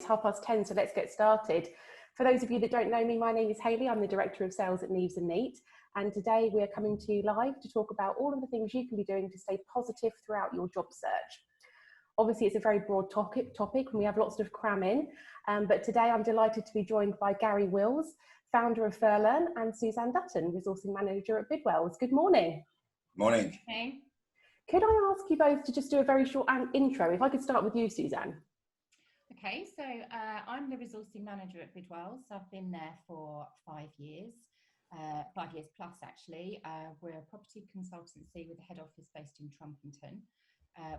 It's 10:30, so let's get started. For those of you that don't know me, my name is Hayley. I'm the Director of Sales at Neves and Neat. And today we are coming to you live to talk about all of the things you can be doing to stay positive throughout your job search. Obviously, it's a very broad topic and we have lots to cram in. But today I'm delighted to be joined by Gary Wills, founder of FurLearn, and Suzanne Dutton, Resourcing Manager at Bidwells. Good morning. Morning. Okay. Could I ask you both to just do a very short intro? If I could start with you, Suzanne. Okay, so I'm the resourcing manager at Bidwells. I've been there for 5 years, 5 years plus actually. We're a property consultancy with a head office based in Trumpington.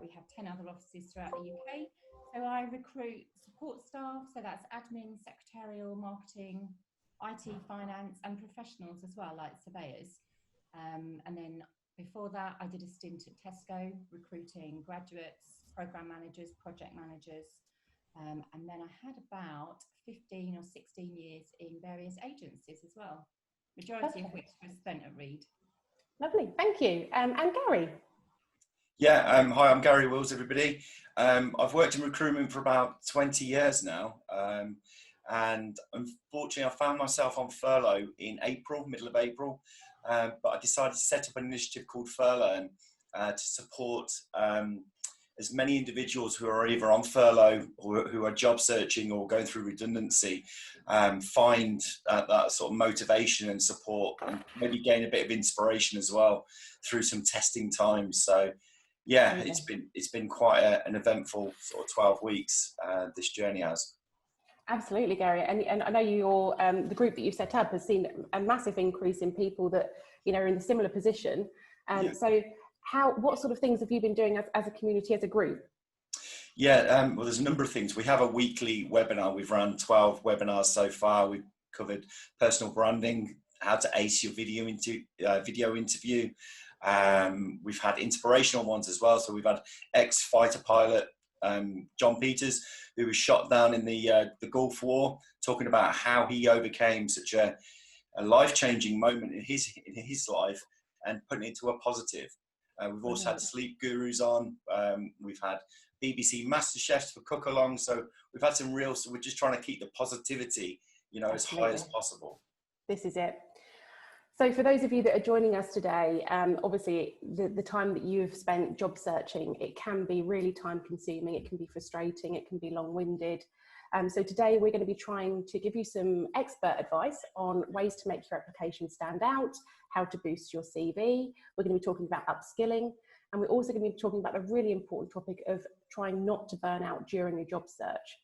We have 10 other offices throughout the UK. So I recruit support staff, so that's admin, secretarial, marketing, IT, finance, and professionals as well, like surveyors. And then before that, I did a stint at Tesco, recruiting graduates, program managers, project managers. And then I had about 15 or 16 years in various agencies as well, majority of which was spent at Reed. Lovely, thank you. And Gary? Yeah, hi, I'm Gary Wills, everybody. I've worked in recruitment for about 20 years now. And unfortunately, I found myself on furlough in April, middle of April. But I decided to set up an initiative called FurLearn to support as many individuals who are either on furlough or who are job searching or going through redundancy, find that sort of motivation and support, and maybe gain a bit of inspiration as well through some testing times. So yeah, it's been quite an eventful sort of 12 weeks, this journey has. Absolutely, Gary, and I know your the group that you've set up has seen a massive increase in people that are in a similar position. Yeah. So what sort of things have you been doing as a community, as a group? Yeah, well, there's a number of things. We have a weekly webinar. We've run 12 webinars so far. We've covered personal branding, how to ace your video interview. We've had inspirational ones as well. So we've had ex-fighter pilot John Peters, who was shot down in the Gulf War, talking about how he overcame such a life-changing moment in his life and putting it into a positive. We've also had sleep gurus on. We've had BBC Master Chefs for cook-along. So we've had some so we're just trying to keep the positivity, as high as possible. This is it. So for those of you that are joining us today, obviously the time that you've spent job searching, it can be really time consuming, it can be frustrating, it can be long-winded. So today we're going to be trying to give you some expert advice on ways to make your application stand out, how to boost your CV. We're going to be talking about upskilling, and we're also going to be talking about the really important topic of trying not to burn out during your job search.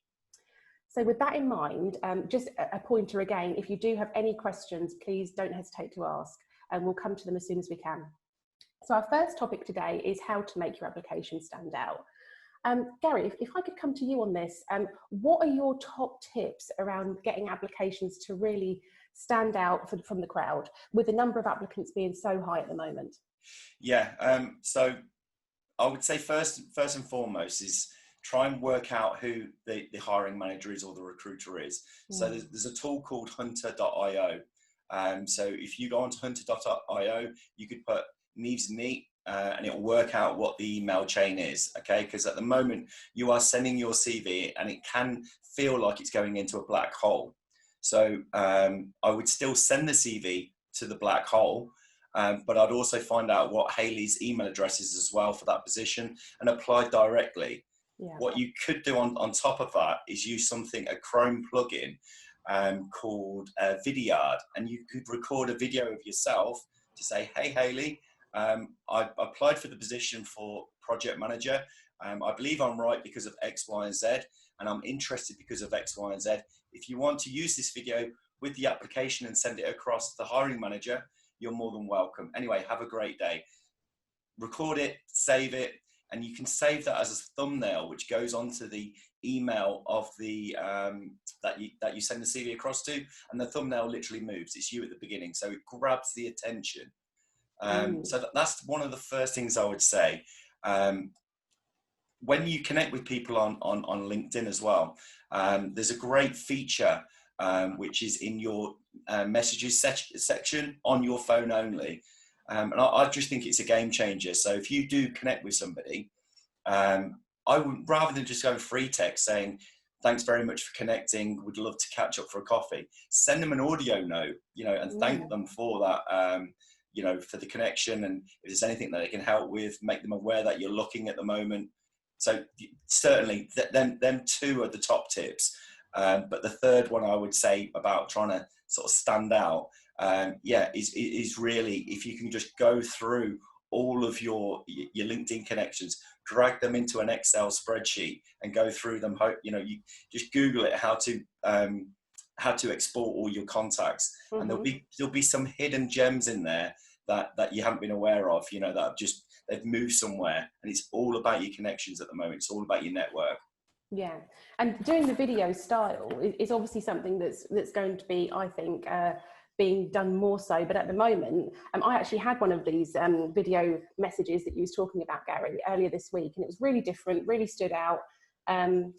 So with that in mind, just a pointer again, if you do have any questions, please don't hesitate to ask, and we'll come to them as soon as we can. So our first topic today is how to make your application stand out. Gary, if I could come to you on this, what are your top tips around getting applications to really stand out from the crowd, with the number of applicants being so high at the moment? Yeah, so I would say first and foremost is try and work out who the hiring manager is or the recruiter is. So there's a tool called hunter.io. So if you go onto hunter.io, you could put Neves and Neat, and it'll work out what the email chain is, okay? Because at the moment you are sending your CV and it can feel like it's going into a black hole. So I would still send the CV to the black hole, but I'd also find out what Hayley's email address is as well for that position and apply directly. Yeah. What you could do on top of that is use a Chrome plugin called Vidyard, and you could record a video of yourself to say, hey Hayley, I applied for the position for project manager. I believe I'm right because of X, Y, and Z, and I'm interested because of X, Y, and Z. If you want to use this video with the application and send it across to the hiring manager, you're more than welcome. Anyway, have a great day. Record it, save it, and you can save that as a thumbnail, which goes onto the email of the that you send the CV across to, and the thumbnail literally moves. It's you at the beginning, so it grabs the attention. So that's one of the first things I would say. When you connect with people on LinkedIn as well, there's a great feature which is in your messages section on your phone only. And I just think it's a game changer. So if you do connect with somebody, I would, rather than just going free text saying, thanks very much for connecting. Would love to catch up for a coffee. Send them an audio note, and thank them for that, for the connection. And if there's anything that they can help with, make them aware that you're looking at the moment. So certainly them two are the top tips. But the third one I would say about trying to sort of stand out, is really, if you can just go through all of your LinkedIn connections, drag them into an Excel spreadsheet and go through them. You just Google it, how to export all your contacts, and there'll be some hidden gems in there that you haven't been aware of, that they've moved somewhere, and it's all about your connections at the moment. It's all about your network. Yeah, and doing the video style is obviously something that's going to be, I think, being done more so. But at the moment, I actually had one of these video messages that you was talking about, Gary, earlier this week, and it was really different, really stood out, and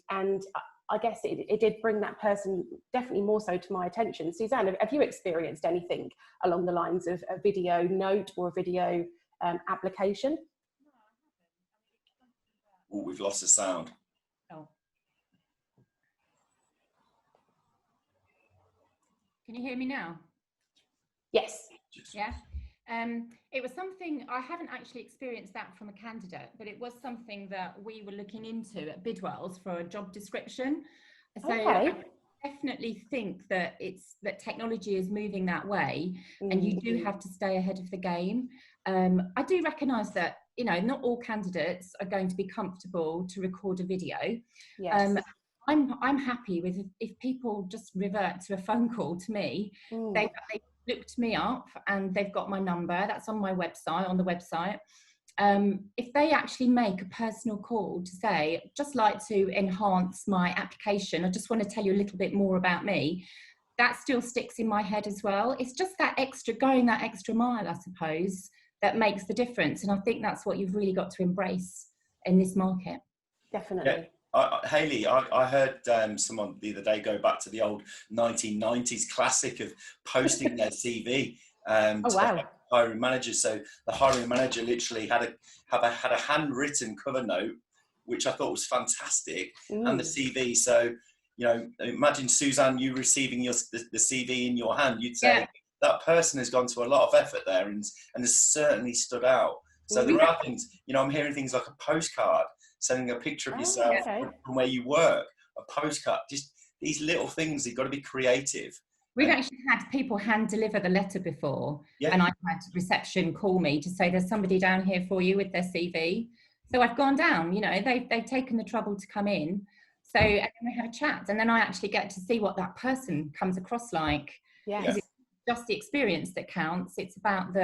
I guess it did bring that person definitely more so to my attention. Suzanne, have you experienced anything along the lines of a video note or a video application? Oh, we've lost the sound. Oh. Can you hear me now? Yes. Yeah. It was something, I haven't actually experienced that from a candidate, but it was something that we were looking into at Bidwells for a job description. So okay. I definitely think that technology is moving that way, and you do have to stay ahead of the game. I do recognise that, not all candidates are going to be comfortable to record a video. Yes. I'm happy with if people just revert to a phone call to me. They looked me up and they've got my number. That's on my website, on the website. If they actually make a personal call to say, just like to enhance my application, I just want to tell you a little bit more about me, that still sticks in my head as well. It's just going that extra mile, I suppose, that makes the difference. And I think that's what you've really got to embrace in this market. Definitely. Yeah. Hayley, I heard someone the other day go back to the old 1990s classic of posting their CV to hiring managers. So the hiring manager literally had a handwritten cover note, which I thought was fantastic, and the CV. So, imagine, Suzanne, you receiving the CV in your hand, you'd say, that person has gone to a lot of effort there and has certainly stood out. So there are things, I'm hearing things like a postcard, sending a picture of yourself from where you work, a postcard, just these little things. You've got to be creative. We've actually had people hand deliver the letter before, and I've had reception call me to say there's somebody down here for you with their CV. So I've gone down, they've taken the trouble to come in. So and then we have a chat, and then I actually get to see what that person comes across like. Yes. It's just the experience that counts. It's about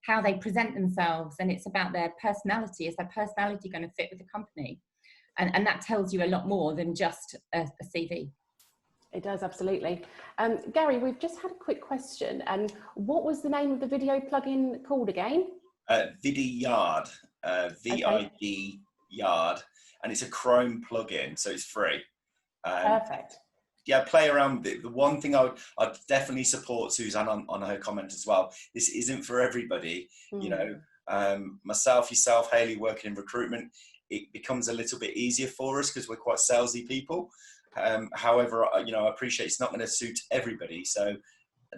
how they present themselves, and it's about their personality. Is their personality going to fit with the company? And that tells you a lot more than just a CV. It does, absolutely. Gary, we've just had a quick question. What was the name of the video plugin called again? Vidyard, VID Yard, and it's a Chrome plugin, so it's free. Perfect. Yeah, play around with it. The one thing I'd definitely support Suzanne on her comment as well. This isn't for everybody. Myself, yourself, Hayley, working in recruitment, it becomes a little bit easier for us because we're quite salesy people. However, I appreciate it's not going to suit everybody. So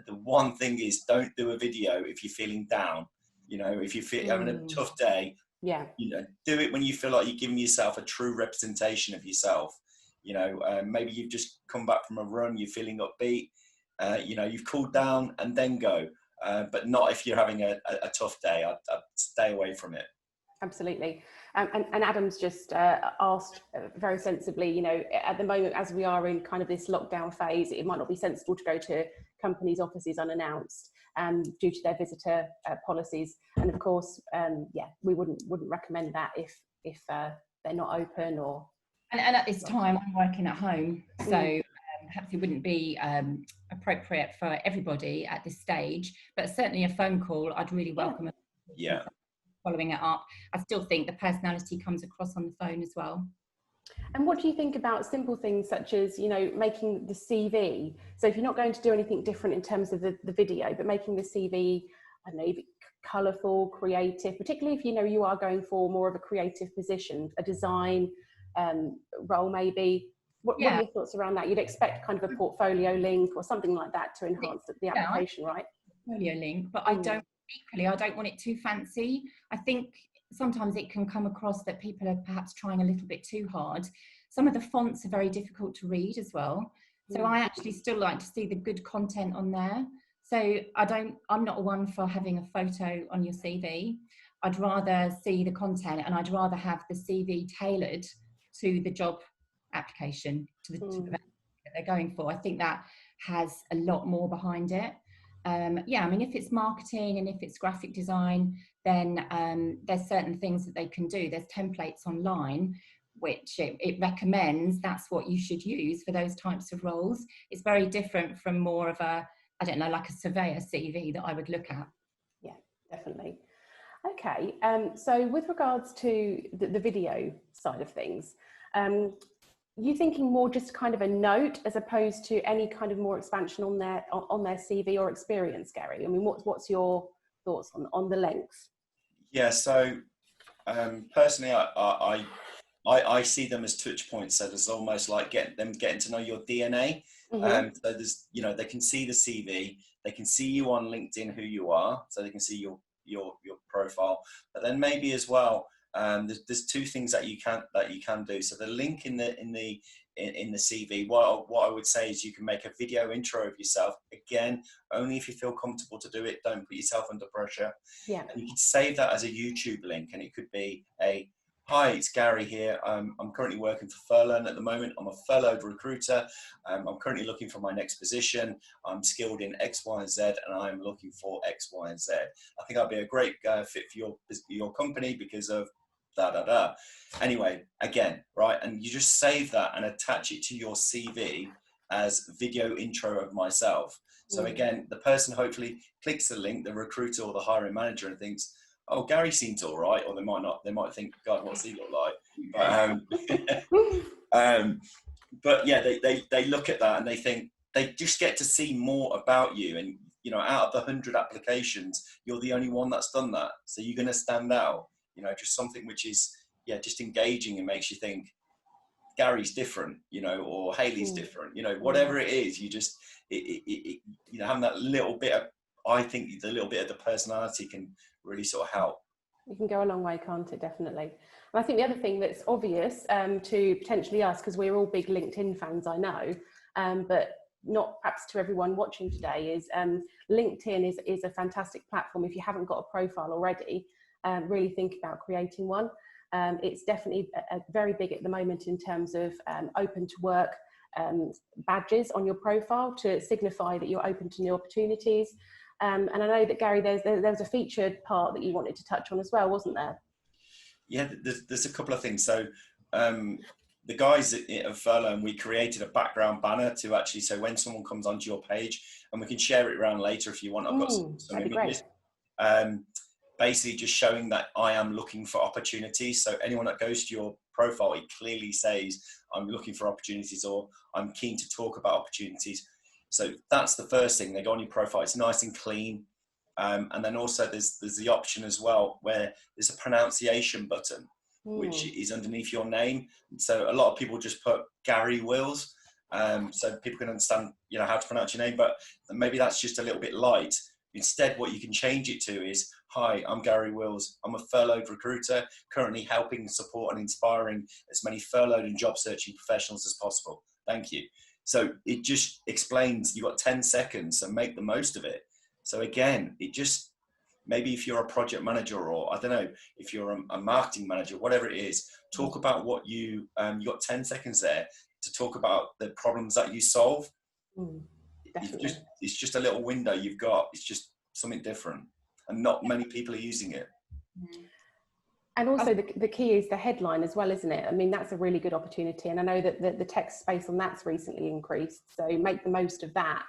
the one thing is, don't do a video if you're feeling down. If you're having a tough day, do it when you feel like you're giving yourself a true representation of yourself. Maybe you've just come back from a run, you're feeling upbeat, you've cooled down, and then go. But not if you're having a tough day. I'd stay away from it. Absolutely. And Adam's just asked very sensibly, at the moment, as we are in kind of this lockdown phase, it might not be sensible to go to companies' offices unannounced due to their visitor policies. And of course, we wouldn't recommend that if they're not open or... And at this time, I'm working at home, so perhaps it wouldn't be appropriate for everybody at this stage, but certainly a phone call, I'd really welcome it. Yeah. Following it up. I still think the personality comes across on the phone as well. And what do you think about simple things such as, making the CV? So if you're not going to do anything different in terms of the video, but making the CV, I don't know, colourful, creative, particularly if, you are going for more of a creative position, a design role maybe. What are your thoughts around that? You'd expect kind of a portfolio link or something like that to enhance the application, right? Portfolio link, but I don't want it too fancy. I think sometimes it can come across that people are perhaps trying a little bit too hard. Some of the fonts are very difficult to read as well. So I actually still like to see the good content on there. So I'm not one for having a photo on your CV. I'd rather see the content, and I'd rather have the CV tailored to the job application, to the that they're going for. I think that has a lot more behind it. Yeah, I mean, if it's marketing and if it's graphic design, then there's certain things that they can do. There's templates online which it recommends that's what you should use for those types of roles. It's very different from more of a, I don't know, like a surveyor CV that I would look at. Yeah, definitely. Okay, so with regards to the video side of things, you thinking more just kind of a note as opposed to any kind of more expansion on their CV or experience, Gary? I mean, what's your thoughts on the length? Yeah, so personally, I see them as touch points. So there's almost like getting to know your DNA. So there's, you know, they can see the CV, they can see you on LinkedIn, who you are, so they can see your profile. But then maybe as well, there's two things that you can do. So the link in the CV, what I would say is you can make a video intro of yourself. Again, only if you feel comfortable to do it. Don't put yourself under pressure. Yeah. And you can save that as a YouTube link, and it could be hi, it's Gary here. I'm currently working for FurLearn at the moment. I'm a furloughed recruiter. I'm currently looking for my next position. I'm skilled in X, Y, and Z, and I'm looking for X, Y, and Z. I think I'd be a great fit for your company because of da-da-da. Anyway, again, right, and you just save that and attach it to your CV as video intro of myself. So again, the person hopefully clicks the link, the recruiter or the hiring manager, and thinks, oh, Gary seems all right, or they might not. They might think, God, what's he look like? But yeah, they look at that and they think they just get to see more about you. And you know, out of the 100 applications, you're the only one that's done that. So you're going to stand out. You know, just something which is just engaging and makes you think Gary's different, you know, or Hayley's different. You know, whatever it is, you just you know, having that little bit of, I think the little bit of the personality can really sort of help. It can go a long way, can't it? Definitely. And I think the other thing that's obvious to potentially us, because we're all big LinkedIn fans, I know, but not perhaps to everyone watching today, is LinkedIn is a fantastic platform. If you haven't got a profile already, really think about creating one. It's definitely very big at the moment in terms of open to work badges on your profile to signify that you're open to new opportunities. And I know that, Gary, there was a featured part that you wanted to touch on as well, wasn't there? Yeah, there's a couple of things. So the guys at FurLearn, we created a background banner to actually, so when someone comes onto your page, and we can share it around later if you want. I've got some images. Basically just showing that I am looking for opportunities. So anyone that goes to your profile, it clearly says I'm looking for opportunities, or I'm keen to talk about opportunities. So that's the first thing. They go on your profile, it's nice and clean. And then also there's the option as well where there's a pronunciation button, which is underneath your name. So a lot of people just put Gary Wills, so people can understand, you know, how to pronounce your name, but maybe that's just a little bit light. Instead, what you can change it to is, hi, I'm Gary Wills. I'm a furloughed recruiter, currently helping, support and inspiring as many furloughed and job searching professionals as possible. Thank you. So it just explains, you've got 10 seconds, so make the most of it. So again, it just, maybe if you're a project manager, or I don't know, if you're a marketing manager, whatever it is, talk about what you got 10 seconds there to talk about the problems that you solve. It's just a little window you've got. It's just something different, and not many people are using it. And also the key is the headline as well, isn't it? I mean, that's a really good opportunity. And I know that the text space on that's recently increased. So make the most of that.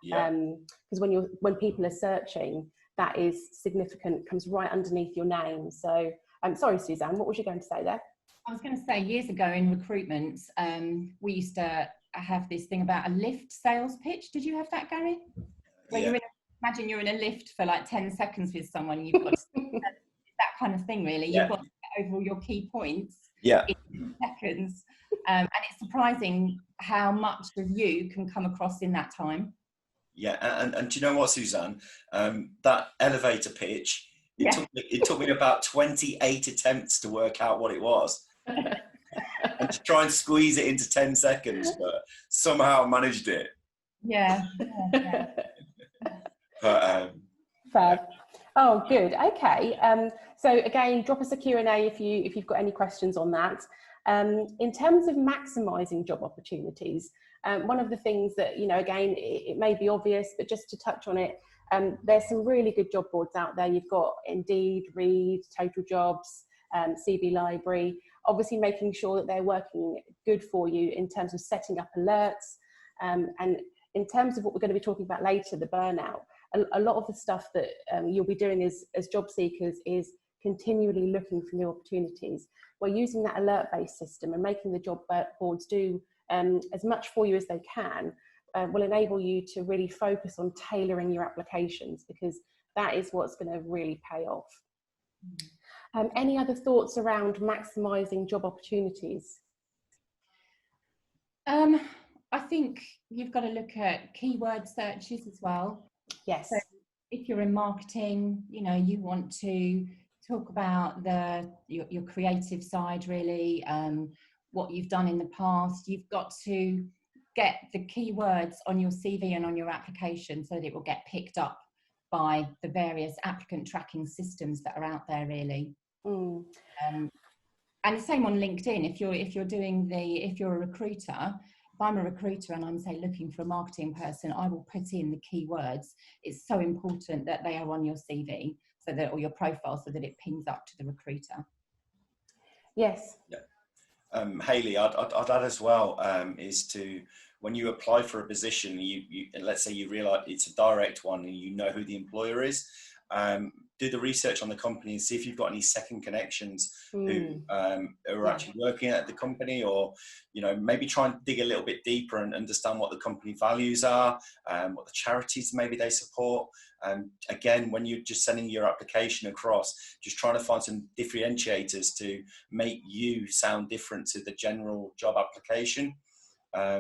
Because when people are searching, that is significant, comes right underneath your name. So I'm sorry, Suzanne, what was you going to say there? I was going to say, years ago in recruitment, we used to have this thing about a lift sales pitch. Did you have that, Gary? Where imagine you're in a lift for like 10 seconds with someone, and you've got to, that kind of thing, really. You've got to get over all your key points in 10 seconds. And it's surprising how much of you can come across in that time. Yeah, and do you know what, Suzanne? That elevator pitch, it took me about 28 attempts to work out what it was. And to try and squeeze it into 10 seconds, but somehow I managed it. Yeah. But, Fab. Oh, good. Okay. So again, drop us a Q&A if you've got any questions on that. In terms of maximising job opportunities, one of the things that, you know, again, it may be obvious, but just to touch on it, there's some really good job boards out there. You've got Indeed, Reed, Total Jobs, CV Library, obviously making sure that they're working good for you in terms of setting up alerts. And in terms of what we're going to be talking about later, the burnout, a lot of the stuff that you'll be doing as job seekers is continually looking for new opportunities. We're using that alert-based system and making the job boards do as much for you as they can will enable you to really focus on tailoring your applications, because that is what's going to really pay off. Any other thoughts around maximising job opportunities? I think you've got to look at keyword searches as well. Yes. So if you're in marketing, you know, you want to talk about your creative side, really, what you've done in the past. You've got to get the keywords on your CV and on your application so that it will get picked up by the various applicant tracking systems that are out there, really. And the same on LinkedIn. If you're a recruiter, if I'm a recruiter and I'm, say, looking for a marketing person, I will put in the keywords. It's so important that they are on your CV, so that, or your profile, so that it pings up to the recruiter. Yes. Yeah. Hayley, I'd add as well, is to, when you apply for a position, you let's say you realise it's a direct one and you know who the employer is, do the research on the company and see if you've got any second connections who are actually working at the company, or, you know, maybe try and dig a little bit deeper and understand what the company values are, what the charities maybe they support. Again, when you're just sending your application across, just trying to find some differentiators to make you sound different to the general job application.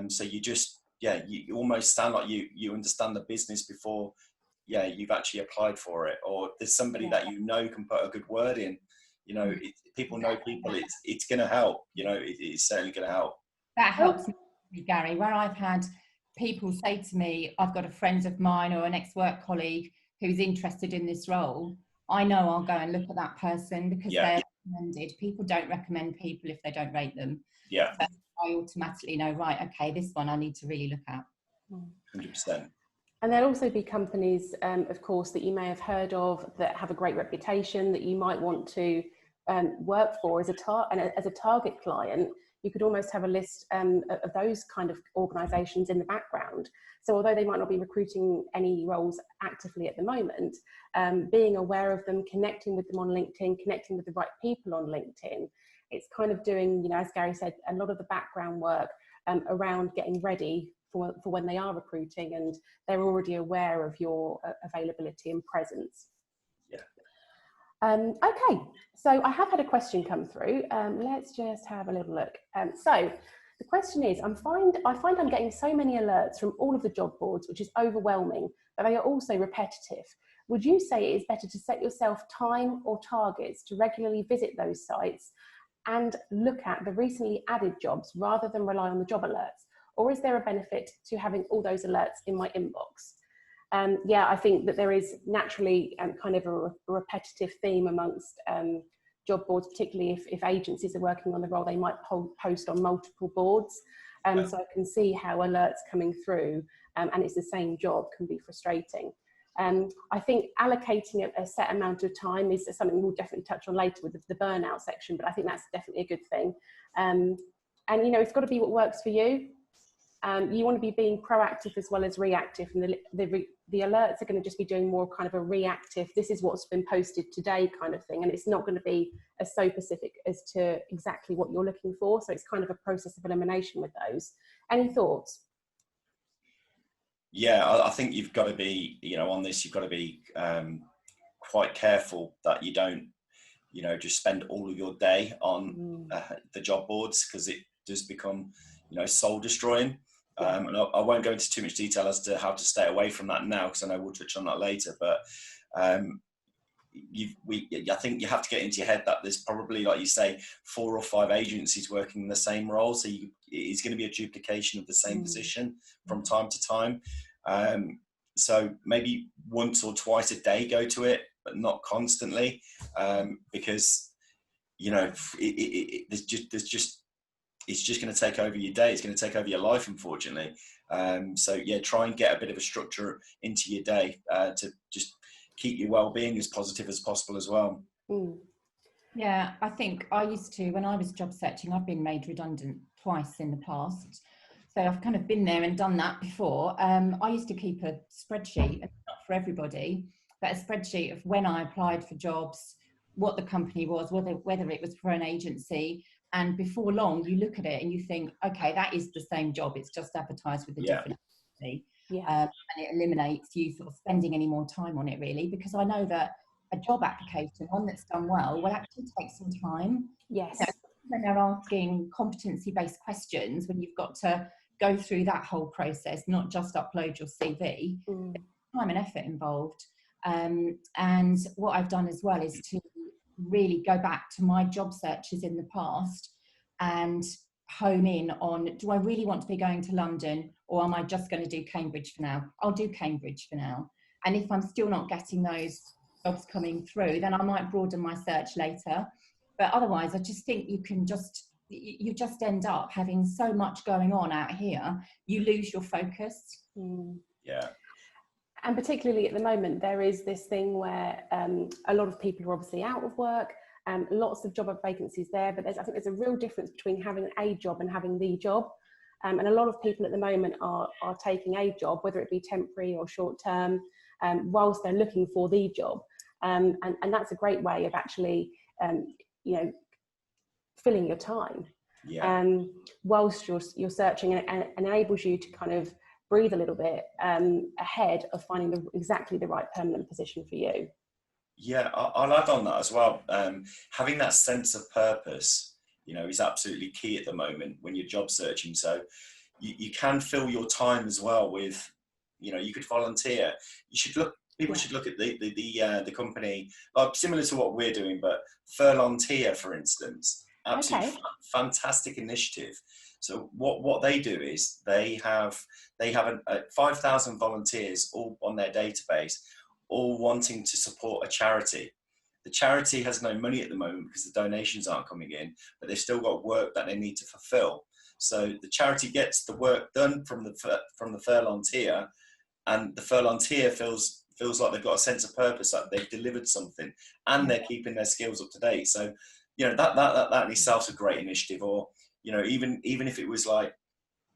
So you just, you almost sound like you understand the business before you've actually applied for it, or there's somebody that you know can put a good word in. You know, people know people. It's going to help. You know, it's certainly going to help. That helps me, Gary. Where I've had people say to me, "I've got a friend of mine or an ex-work colleague who's interested in this role," I know I'll go and look at that person because they're recommended. People don't recommend people if they don't rate them. Yeah. So I automatically know, right, okay, this one I need to really look at. 100%. And there'll also be companies, of course, that you may have heard of that have a great reputation that you might want to work for as a target client. You could almost have a list of those kind of organisations in the background. So although they might not be recruiting any roles actively at the moment, being aware of them, connecting with them on LinkedIn, connecting with the right people on LinkedIn, it's kind of doing, you know, as Gary said, a lot of the background work around getting ready for when they are recruiting, and they're already aware of your availability and presence. Yeah. Okay, so I have had a question come through. Let's just have a little look. So the question is, I find I'm getting so many alerts from all of the job boards, which is overwhelming, but they are also repetitive. Would you say it is better to set yourself time or targets to regularly visit those sites and look at the recently added jobs rather than rely on the job alerts? Or is there a benefit to having all those alerts in my inbox? I think that there is naturally kind of a repetitive theme amongst job boards, particularly if agencies are working on the role, they might post on multiple boards. So I can see how alerts coming through and it's the same job can be frustrating. I think allocating a set amount of time is something we'll definitely touch on later with the burnout section, but I think that's definitely a good thing. And, you know, it's got to be what works for you. You want to be being proactive as well as reactive, and the alerts are going to just be doing more kind of a reactive, this is what's been posted today kind of thing, and it's not going to be as so specific as to exactly what you're looking for. So it's kind of a process of elimination with those. Any thoughts? Yeah, I think you've got to be, you know, on this, you've got to be quite careful that you don't, you know, just spend all of your day on the job boards, because does become, soul destroying. And I won't go into too much detail as to how to stay away from that now, because I know we'll touch on that later. But I think you have to get into your head that there's probably, like you say, 4 or 5 agencies working in the same role. So it's going to be a duplication of the same position from time to time. So maybe once or twice a day go to it, but not constantly, because it's just going to take over your day. It's going to take over your life, unfortunately. So yeah, try and get a bit of a structure into your day to just keep your well-being as positive as possible as well. Yeah, I think I used to, when I was job searching, I've been made redundant twice in the past. So I've kind of been there and done that before. I used to keep a spreadsheet, not for everybody, but a spreadsheet of when I applied for jobs, what the company was, whether it was for an agency. And before long, you look at it and you think, okay, that is the same job. It's just advertised with a different agency. And it eliminates you sort of spending any more time on it, really, because I know that a job application, one that's done well, will actually take some time. Yes. When they're asking competency-based questions, when you've got to go through that whole process, not just upload your CV, there's time and effort involved. And what I've done as well is to really go back to my job searches in the past and hone in on, do I really want to be going to London, or am I just going to do Cambridge for now? I'll do Cambridge for now. And if I'm still not getting those jobs coming through, then I might broaden my search later. But otherwise, I just think you just end up having so much going on out here, you lose your focus. Yeah. And particularly at the moment, there is this thing where a lot of people are obviously out of work, lots of job vacancies there, but I think there's a real difference between having a job and having the job. And a lot of people at the moment are taking a job, whether it be temporary or short term, whilst they're looking for the job. And that's a great way of actually, filling your time. Whilst you're searching, and enables you to kind of breathe a little bit ahead of finding exactly the right permanent position for you. Yeah, I'll add on that as well. Having that sense of purpose, is absolutely key at the moment when you're job searching. So you can fill your time as well with, you could volunteer. People should look at the company, like similar to what we're doing, but FurLearn, for instance, absolutely fantastic initiative. So what they do is they have 5,000 volunteers all on their database, all wanting to support a charity. The charity has no money at the moment because the donations aren't coming in, but they've still got work that they need to fulfill. So the charity gets the work done from the FurLearn, and the FurLearn feels like they've got a sense of purpose, that they've delivered something, and they're keeping their skills up to date. So that in itself is a great initiative. Or even if it was like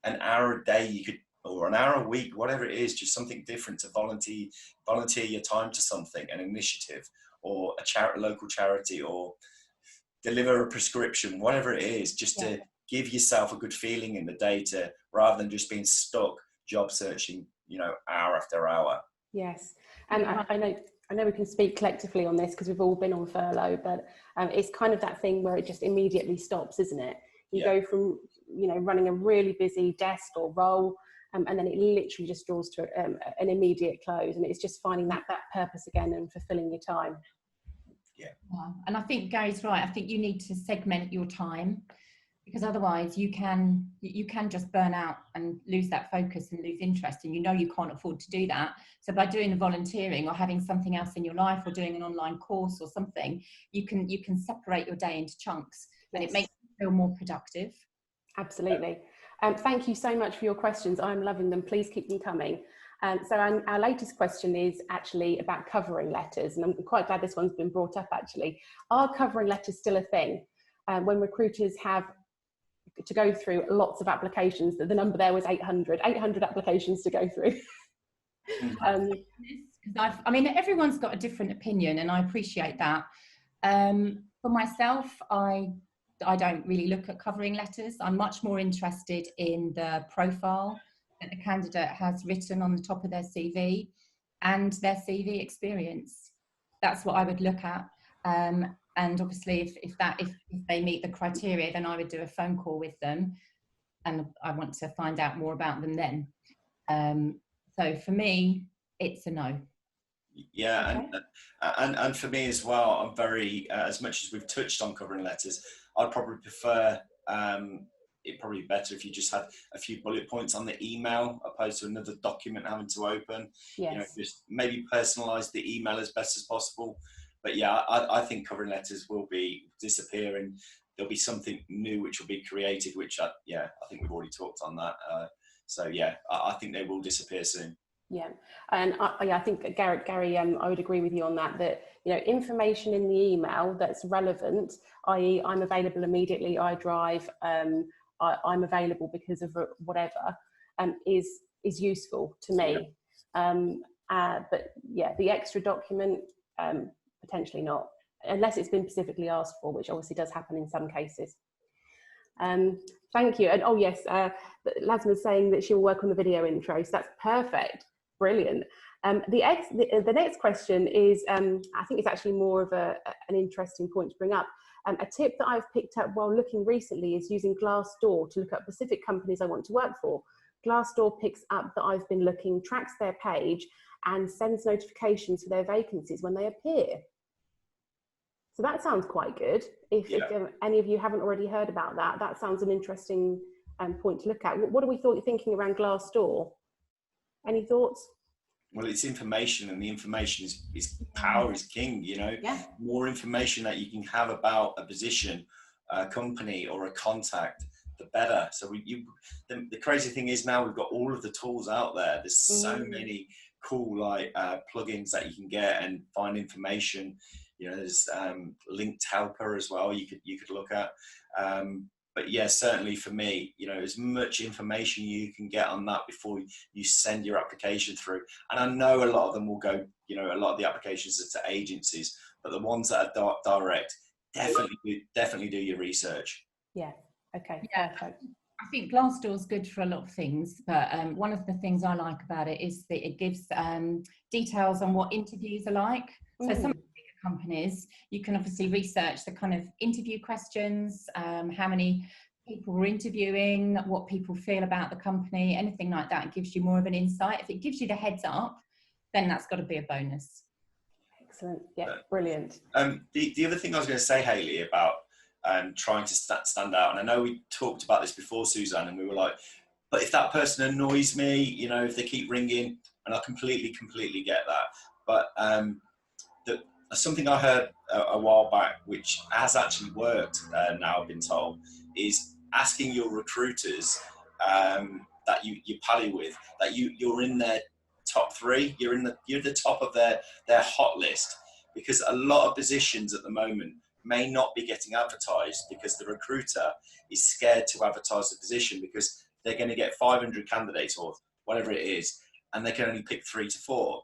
an hour a day, you could, or an hour a week, whatever it is, just something different to volunteer your time to something, an initiative, or a local charity, or deliver a prescription, whatever it is, just to give yourself a good feeling in the day, rather than just being stuck job searching, hour after hour. Yes, and I know we can speak collectively on this because we've all been on furlough, but it's kind of that thing where it just immediately stops, isn't it? You go from running a really busy desk or role, and then it literally just draws to an immediate close, and it's just finding that purpose again and fulfilling your time. Yeah, and I think Gary's right. I think you need to segment your time, because otherwise you can just burn out and lose that focus and lose interest, and you can't afford to do that. So by doing the volunteering or having something else in your life, or doing an online course or something, you can separate your day into chunks, and it makes you feel more productive. Absolutely. Thank you so much for your questions. I'm loving them. Please keep them coming. So our latest question is actually about covering letters, and I'm quite glad this one's been brought up actually. Are covering letters still a thing? When recruiters have to go through lots of applications, the number there was 800 applications to go through. Everyone's got a different opinion, and I appreciate that. For myself, I don't really look at covering letters. I'm much more interested in the profile that the candidate has written on the top of their CV and their CV experience. That's what I would look at. And obviously if they meet the criteria, then I would do a phone call with them, and I want to find out more about them then. So for me, it's a no. Yeah, Okay. and for me as well, I'm very, as much as we've touched on covering letters, I'd probably prefer, it probably better if you just had a few bullet points on the email opposed to another document having to open. Yes. You know, just maybe personalize the email as best as possible. But yeah, I think covering letters will be disappearing. There'll be something new which will be created, which I think we've already talked on that. So yeah, I think they will disappear soon. Yeah, and I think Gary, I would agree with you on that. That, you know, information in the email that's relevant, i.e., I'm available immediately, I drive, I'm available because of whatever, is useful to me. Yeah. But yeah, the extra document, potentially not, unless it's been specifically asked for, which obviously does happen in some cases. Thank you. And oh yes, Lasma's saying that she'll work on the video intro, so that's perfect. Brilliant. The next question is, I think it's actually more of an interesting point to bring up. A tip that I've picked up while looking recently is using Glassdoor to look up specific companies I want to work for. Glassdoor picks up that I've been looking, tracks their page, and sends notifications for their vacancies when they appear. So that sounds quite good. If any of you haven't already heard about that, that sounds an interesting point to look at. What are we thinking around Glassdoor? Any thoughts? Well, it's information, and the information is power is king, you know. Yeah. More information that you can have about a position, a company, or a contact, the better. So the crazy thing is now we've got all of the tools out there. There's so many cool plugins that you can get and find information. You know, there's linked helper as well. You could look at. But yeah, certainly for me, you know, as much information you can get on that before you send your application through. And I know a lot of them will go, you know, a lot of the applications are to agencies, but the ones that are direct, definitely do your research. Yeah. Okay. Yeah. Perfect. I think Glassdoor is good for a lot of things, but one of the things I like about it is that it gives details on what interviews are like. So some companies, you can obviously research the kind of interview questions, how many people were interviewing, what people feel about the company, anything like that. It gives you more of an insight. If it gives you the heads up, then that's got to be a bonus. Excellent. Yeah, brilliant. The other thing I was going to say, Hayley, about trying to stand out, and I know we talked about this before, Suzanne, and we were like, but if that person annoys me, you know, if they keep ringing, and I completely get that, but something I heard a while back, which has actually worked now, I've been told, is asking your recruiters that you pally with, that you're in their top 3, you're the top of their hot list, because a lot of positions at the moment may not be getting advertised because the recruiter is scared to advertise the position because they're going to get 500 candidates or whatever it is, and they can only pick 3 to 4.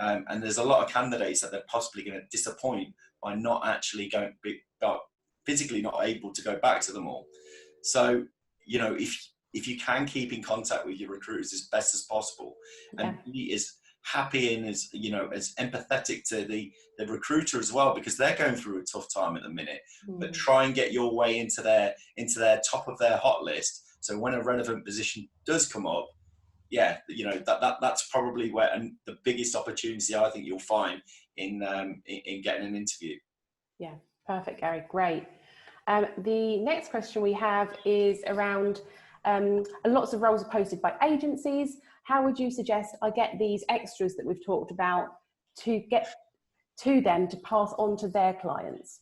And there's a lot of candidates that they're possibly going to disappoint by not actually physically not able to go back to them all. So, you know, if you can keep in contact with your recruiters as best as possible, and be as happy and as, you know, as empathetic to the recruiter as well, because they're going through a tough time at the minute, but try and get your way into their top of their hot list. So when a relevant position does come up, yeah, you know, that's probably where the biggest opportunity I think you'll find in getting an interview. Yeah, perfect, Gary. Great. The next question we have is around lots of roles are posted by agencies. How would you suggest I get these extras that we've talked about to get to them to pass on to their clients?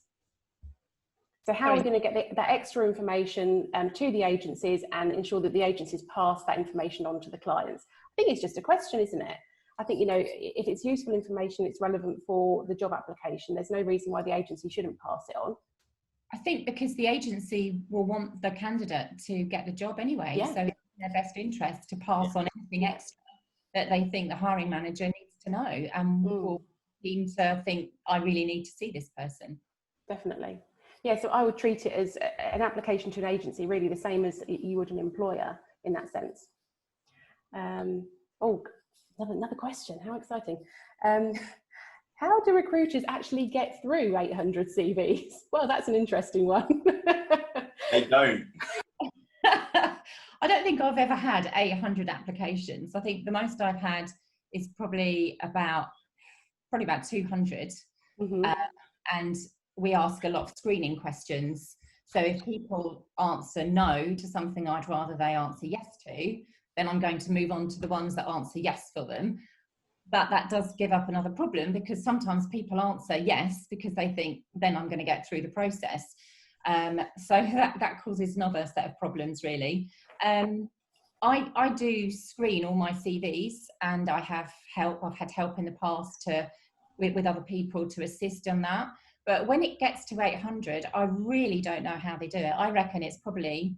So how are we going to get that extra information to the agencies and ensure that the agencies pass that information on to the clients? I think it's just a question, isn't it? I think, you know, if it's useful information, it's relevant for the job application, there's no reason why the agency shouldn't pass it on. I think because the agency will want the candidate to get the job anyway. Yeah. So it's in their best interest to pass on anything extra that they think the hiring manager needs to know, and will seem to think, I really need to see this person. Definitely. Yeah, so I would treat it as an application to an agency, really the same as you would an employer in that sense. Oh, another question. How exciting. How do recruiters actually get through 800 CVs? Well, that's an interesting one. They don't. I don't think I've ever had 800 applications. I think the most I've had is probably about 200. Mm-hmm. And we ask a lot of screening questions. So if people answer no to something I'd rather they answer yes to, then I'm going to move on to the ones that answer yes for them. But that does give up another problem, because sometimes people answer yes because they think then I'm going to get through the process. So that causes another set of problems, really. I do screen all my CVs, and I have help. I've had help in the past with other people to assist on that. But when it gets to 800, I really don't know how they do it. I reckon it's probably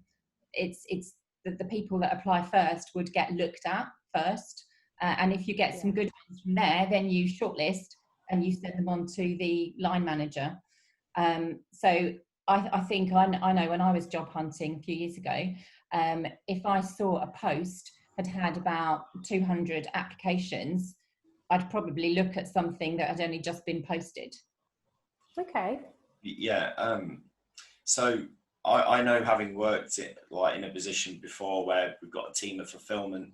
the people that apply first would get looked at first. And if you get some good ones from there, then you shortlist and you send them on to the line manager. So I think I know when I was job hunting a few years ago, if I saw a post had about 200 applications, I'd probably look at something that had only just been posted. Okay. Yeah. So I know, having worked in a position before where we've got a team of fulfillment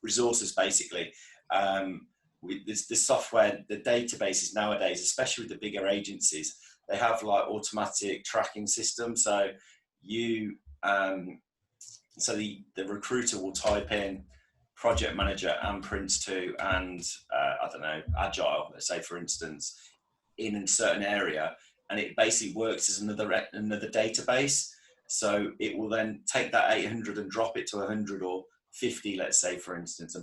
resources, basically. The software, the databases nowadays, especially with the bigger agencies, they have like automatic tracking systems. So the recruiter will type in project manager and Prince2 and I don't know, Agile, let's say, for instance, in a certain area, and it basically works as another database. So it will then take that 800 and drop it to 100 or 50, let's say, for instance,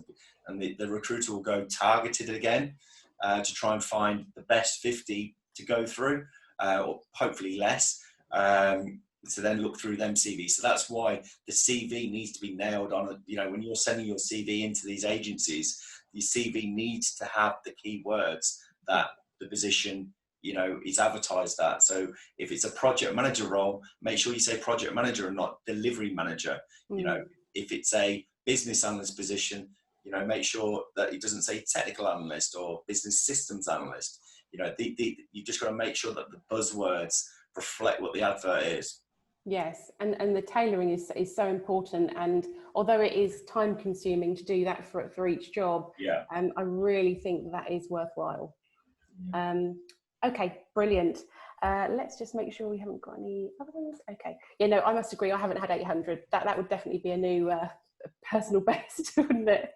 and the recruiter will go targeted again to try and find the best 50 to go through, or hopefully less, to then look through them CVs. So that's why the CV needs to be nailed on. You know, when you're sending your CV into these agencies, your CV needs to have the keywords that the position, you know, is advertised at. So if it's a project manager role, make sure you say project manager and not delivery manager. You know, if it's a business analyst position, you know, make sure that it doesn't say technical analyst or business systems analyst. You know, you just got to make sure that the buzzwords reflect what the advert is. Yes, and the tailoring is so important, and although it is time consuming to do that for each job, I really think that is worthwhile. Okay, brilliant. Let's just make sure we haven't got any other ones. Okay, I must agree, I haven't had 800. That would definitely be a new personal best, wouldn't it?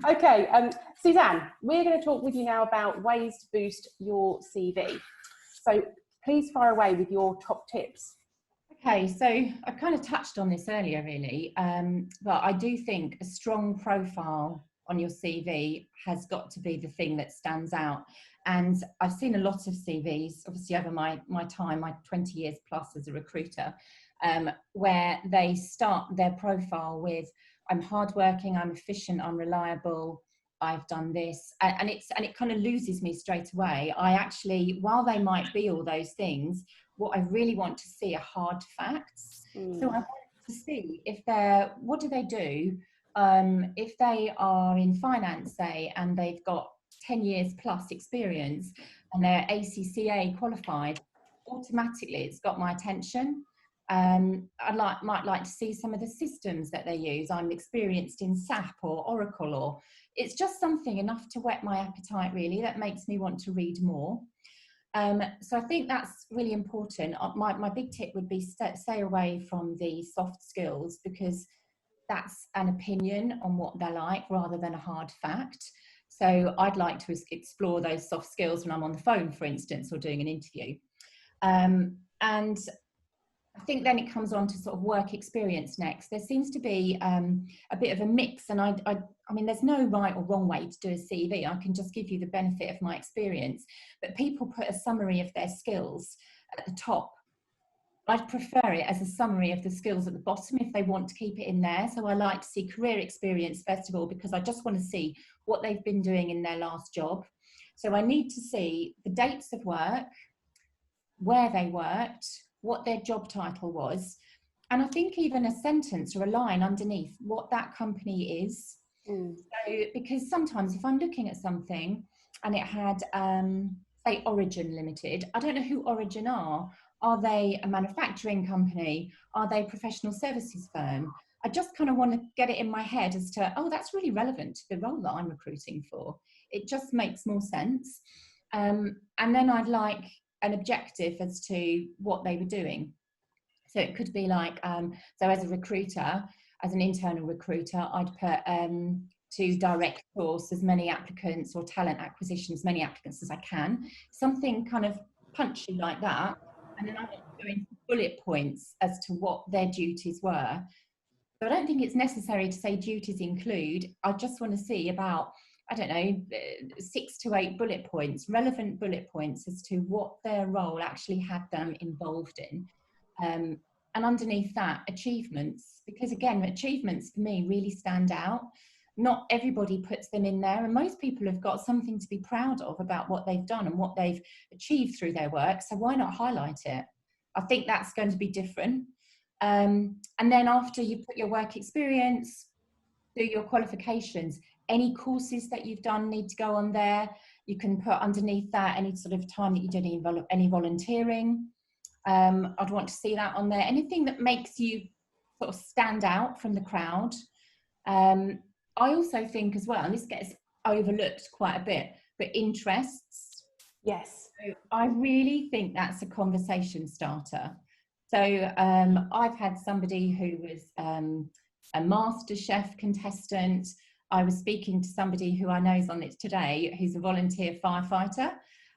Okay, Suzanne, we're going to talk with you now about ways to boost your CV. So please fire away with your top tips. Okay, so I kind of touched on this earlier, really, but I do think a strong profile on your CV has got to be the thing that stands out. And I've seen a lot of CVs, obviously over my time, my 20 years plus as a recruiter, where they start their profile with, I'm hardworking, I'm efficient, I'm reliable, I've done this, and it kind of loses me straight away. I actually, while they might be all those things, what I really want to see are hard facts. So I want to see what do they do? If they are in finance, say, and they've got 10 years plus experience and they're ACCA qualified, automatically it's got my attention. Might like to see some of the systems that they use. I'm experienced in SAP or Oracle, or it's just something enough to whet my appetite, really, that makes me want to read more. So I think that's really important. My big tip would be stay away from the soft skills, because that's an opinion on what they're like rather than a hard fact. So I'd like to explore those soft skills when I'm on the phone, for instance, or doing an interview. And I think then it comes on to sort of work experience next. There seems to be a bit of a mix, and I mean, there's no right or wrong way to do a CV. I can just give you the benefit of my experience, but people put a summary of their skills at the top. I'd prefer it as a summary of the skills at the bottom if they want to keep it in there. So I like to see career experience first of all, because I just want to see what they've been doing in their last job. So I need to see the dates of work, where they worked, what their job title was, and I think even a sentence or a line underneath what that company is, So, because sometimes if I'm looking at something and it had, say, Origin Limited, I don't know who Origin are. Are they a manufacturing company? Are they a professional services firm? I just kind of want to get it in my head as to, oh, that's really relevant to the role that I'm recruiting for. It just makes more sense. And then I'd like an objective as to what they were doing. So it could be like, so as a recruiter, as an internal recruiter, I'd put to direct source as many applicants, or talent acquisition as many applicants as I can. Something kind of punchy like that. And then I go into bullet points as to what their duties were. So I don't think it's necessary to say duties include. I just want to see about, I don't know, 6 to 8 bullet points, relevant bullet points as to what their role actually had them involved in. And underneath that, achievements, because again, achievements for me really stand out. Not everybody puts them in there, and most people have got something to be proud of about what they've done and what they've achieved through their work, so why not highlight it? I think that's going to be different. And then after you put your work experience, do your qualifications, any courses that you've done need to go on there. You can put underneath that any sort of time that you did any volunteering. I'd want to see that on there. Anything that makes you sort of stand out from the crowd. I also think as well, and this gets overlooked quite a bit, but interests. Yes. So I really think that's a conversation starter. So I've had somebody who was a MasterChef contestant. I was speaking to somebody who I know is on it today, who's a volunteer firefighter.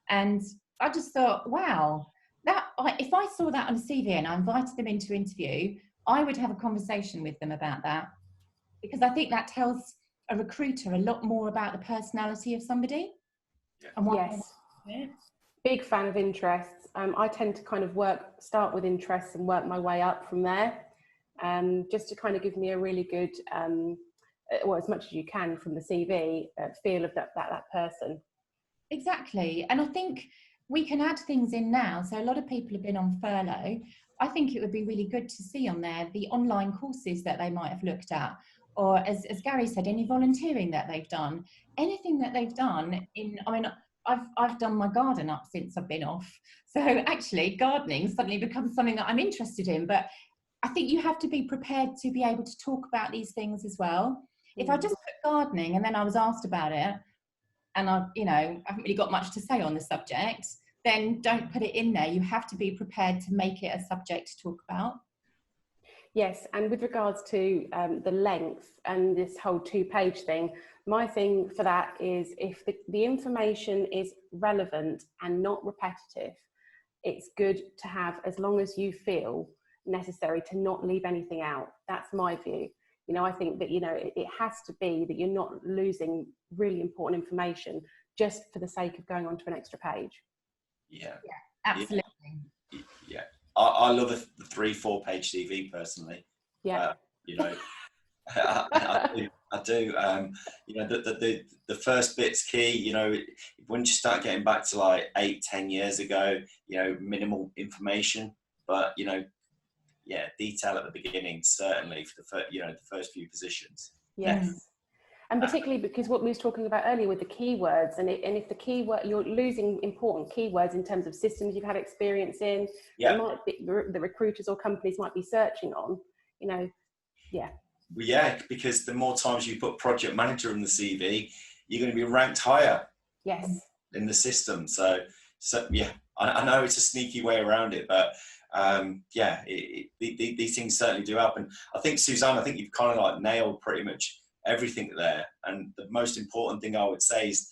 And I just thought, wow, if I saw that on a CV and I invited them into interview, I would have a conversation with them about that. Because I think that tells a recruiter a lot more about the personality of somebody. And what yes. Big fan of interests. I tend to kind of start with interests and work my way up from there, just to kind of give me a really good, well, as much as you can from the CV, feel of that person. Exactly. And I think we can add things in now. So a lot of people have been on furlough. I think it would be really good to see on there the online courses that they might have looked at, or as Gary said, any volunteering that they've done, anything that they've done I've done my garden up since I've been off. So actually gardening suddenly becomes something that I'm interested in, but I think you have to be prepared to be able to talk about these things as well. If I just put gardening and then I was asked about it and I haven't really got much to say on the subject, then don't put it in there. You have to be prepared to make it a subject to talk about. Yes, and with regards to the length and this whole 2-page thing, my thing for that is if the information is relevant and not repetitive, it's good to have, as long as you feel necessary to not leave anything out. That's my view. I think that, it has to be that you're not losing really important information just for the sake of going on to an extra page. Yeah, absolutely. Yeah. I love a 3-4 page CV personally. Yeah. I do. The first bit's key. Once you start getting back to like 8-10 years ago, minimal information, but detail at the beginning certainly for the first few positions. Yes. And particularly because what we was talking about earlier with the keywords, and if the keyword, you're losing important keywords in terms of systems you've had experience in, that might be, the recruiters or companies might be searching on, Well, yeah, because the more times you put project manager in the CV, you're going to be ranked higher. Yes. In the system. So yeah, I know it's a sneaky way around it, but these things certainly do happen. I think, Suzanne, you've kind of like nailed pretty much everything there. And the most important thing I would say is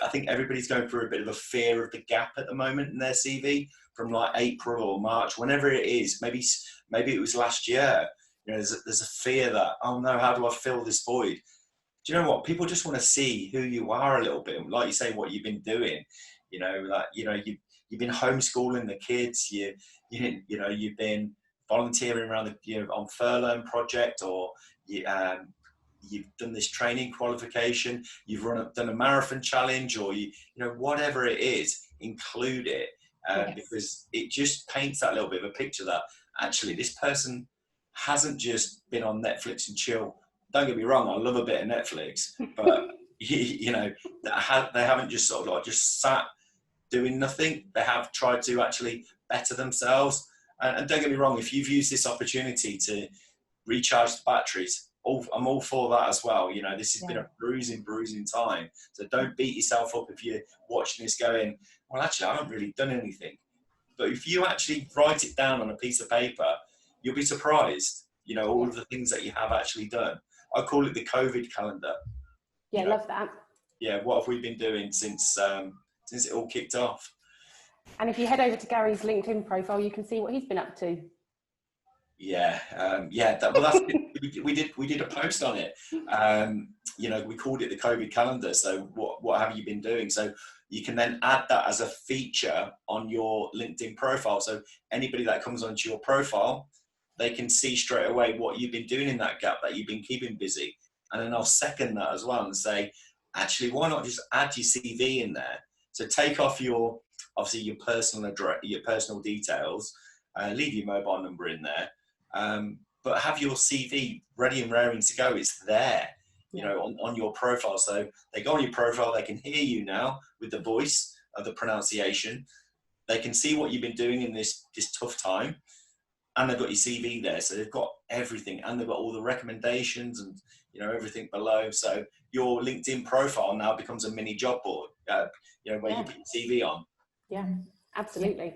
I think everybody's going through a bit of a fear of the gap at the moment in their CV from like April or March, whenever it is. Maybe it was last year. There's a fear that, oh no, how do I fill this void? Do you know what? People just want to see who you are a little bit. Like you say, what you've been doing. You've been homeschooling the kids. You've been volunteering around on FurLearn project, or you've done this training qualification. You've done a marathon challenge, or whatever it is, include it because it just paints that little bit of a picture that actually this person hasn't just been on Netflix and chill don't get me wrong, I love a bit of Netflix, but you know, they haven't just sort of like just sat doing nothing. They have tried to actually better themselves. And don't get me wrong, if you've used this opportunity to recharge the batteries, I'm all for that as well. You know, this has been a bruising time. So don't beat yourself up if you're watching this going, well, actually, I haven't really done anything. But if you actually write it down on a piece of paper, you'll be surprised, you know, all of the things that you have actually done. I call it the COVID calendar. Yeah, love that. Yeah, what have we been doing since it all kicked off? And if you head over to Gary's LinkedIn profile, you can see what he's been up to. Yeah, that's we did a post on it. You know, we called it the COVID calendar. So what have you been doing? So you can then add that as a feature on your LinkedIn profile. So anybody that comes onto your profile, they can see straight away what you've been doing in that gap that you've been keeping busy. And then I'll second that as well and say, actually, why not just add your CV in there? So take off your personal address, your personal details, leave your mobile number in there, but have your CV ready and raring to go. It's there, you know, on your profile. So they go on your profile, they can hear you now with the voice of the pronunciation. They can see what you've been doing in this tough time, and they've got your CV there. So they've got everything, and they've got all the recommendations and, you know, everything below. So your LinkedIn profile now becomes a mini job board, you know, where you put your CV on. Yeah, absolutely.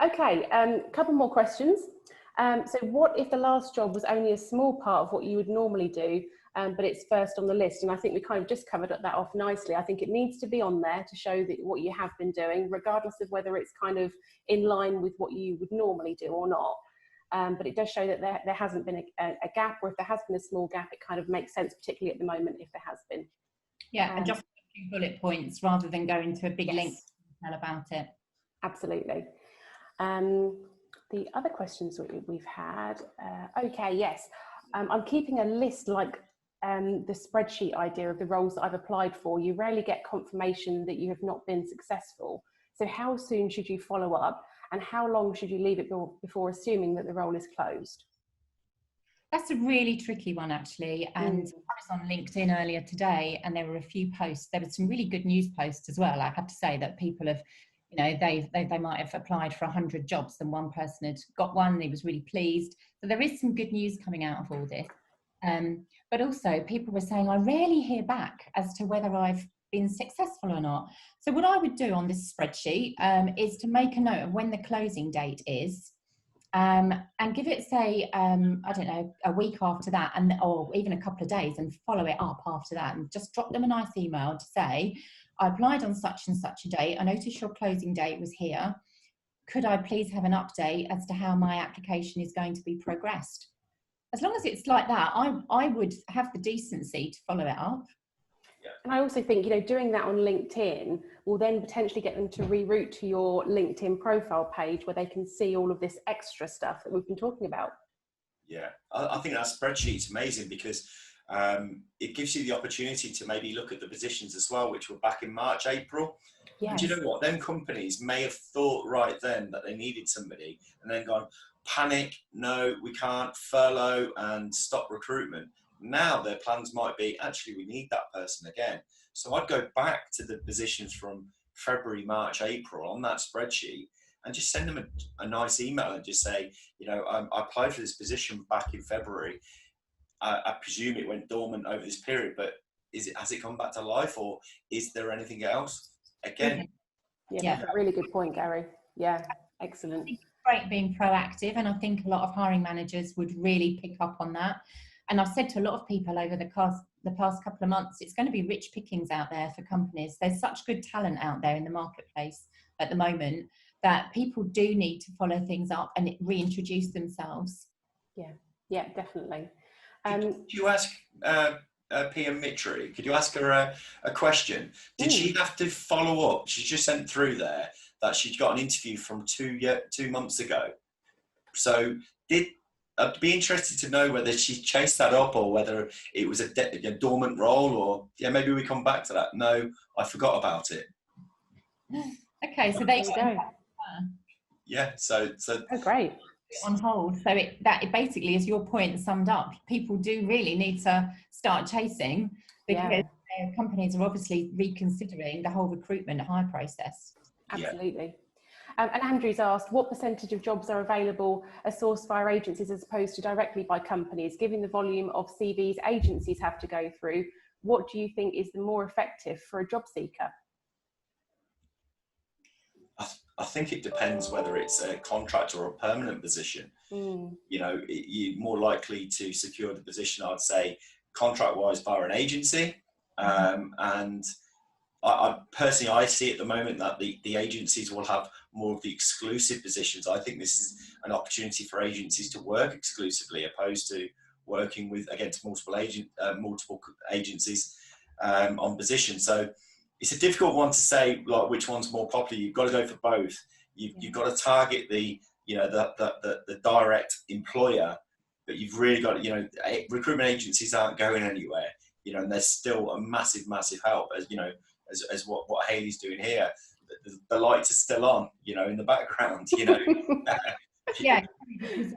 Okay, couple more questions. So what if the last job was only a small part of what you would normally do, but it's first on the list? And I think we kind of just covered that off nicely. I think it needs to be on there to show that what you have been doing, regardless of whether it's kind of in line with what you would normally do or not. But it does show that there hasn't been a gap, or if there has been a small gap, it kind of makes sense, particularly at the moment, if there has been. Yeah, and just a few bullet points rather than going to a big link to tell about it. Absolutely. The other questions we've had, okay, yes. I'm keeping a list like the spreadsheet idea of the roles that I've applied for. You rarely get confirmation that you have not been successful. So how soon should you follow up, and how long should you leave it before assuming that the role is closed? That's a really tricky one, actually. And I was on LinkedIn earlier today, and there were a few posts. There were some really good news posts as well. I have to say that people have, you know, they might have applied for 100 jobs and one person had got one and he was really pleased. So there is some good news coming out of all this. But also people were saying, I rarely hear back as to whether I've been successful or not. So what I would do on this spreadsheet is to make a note of when the closing date is, and give it, say, I don't know, a week after that, or even a couple of days, and follow it up after that, and just drop them a nice email to say, I applied on such and such a date. I noticed your closing date was here. Could I please have an update as to how my application is going to be progressed? As long as it's like that, I would have the decency to follow it up. And I also think, you know, doing that on LinkedIn will then potentially get them to reroute to your LinkedIn profile page where they can see all of this extra stuff that we've been talking about. Yeah, I think that spreadsheet's amazing because it gives you the opportunity to maybe look at the positions as well, which were back in March, April. Yes. And you know what? Them companies may have thought right then that they needed somebody and then gone, panic, no, we can't, furlough and stop recruitment. Now their plans might be, actually, we need that person again. So I'd go back to the positions from February, March, April on that spreadsheet and just send them a nice email and just say, you know, I applied for this position back in February. I presume it went dormant over this period, but has it come back to life, or is there anything else? Again. Yeah, that's a really good point, Gary. Yeah, excellent. It's great being proactive, and I think a lot of hiring managers would really pick up on that. And I've said to a lot of people over the past couple of months, it's going to be rich pickings out there for companies. There's such good talent out there in the marketplace at the moment that people do need to follow things up and reintroduce themselves. Yeah, definitely. Could you ask Pia Mitri, could you ask her a question? Did she have to follow up? She just sent through there that she'd got an interview from 2 months ago. So I'd be interested to know whether she chased that up or whether it was a dormant role, or maybe we come back to that. No, I forgot about it. Okay, so there you go. Yeah, so oh, great. on hold. So it basically is your point summed up. People do really need to start chasing, because companies are obviously reconsidering the whole recruitment hire process. Absolutely. And Andrew's asked, what percentage of jobs are available as sourced via agencies as opposed to directly by companies? Given the volume of CVs agencies have to go through, what do you think is the more effective for a job seeker? I think it depends whether it's a contract or a permanent position. You know, you're more likely to secure the position, I'd say, contract-wise via an agency. And I personally, I see at the moment that the agencies will have more of the exclusive positions. I think this is an opportunity for agencies to work exclusively, opposed to working with against multiple agencies on positions. So it's a difficult one to say, like, which one's more popular. You've got to go for both. You've got to target the direct employer, but you've really got to, you know, recruitment agencies aren't going anywhere, you know, and there's still a massive help, as you know, as what Hayley's doing here. The lights are still on, you know, in the background, you know. Yeah, because,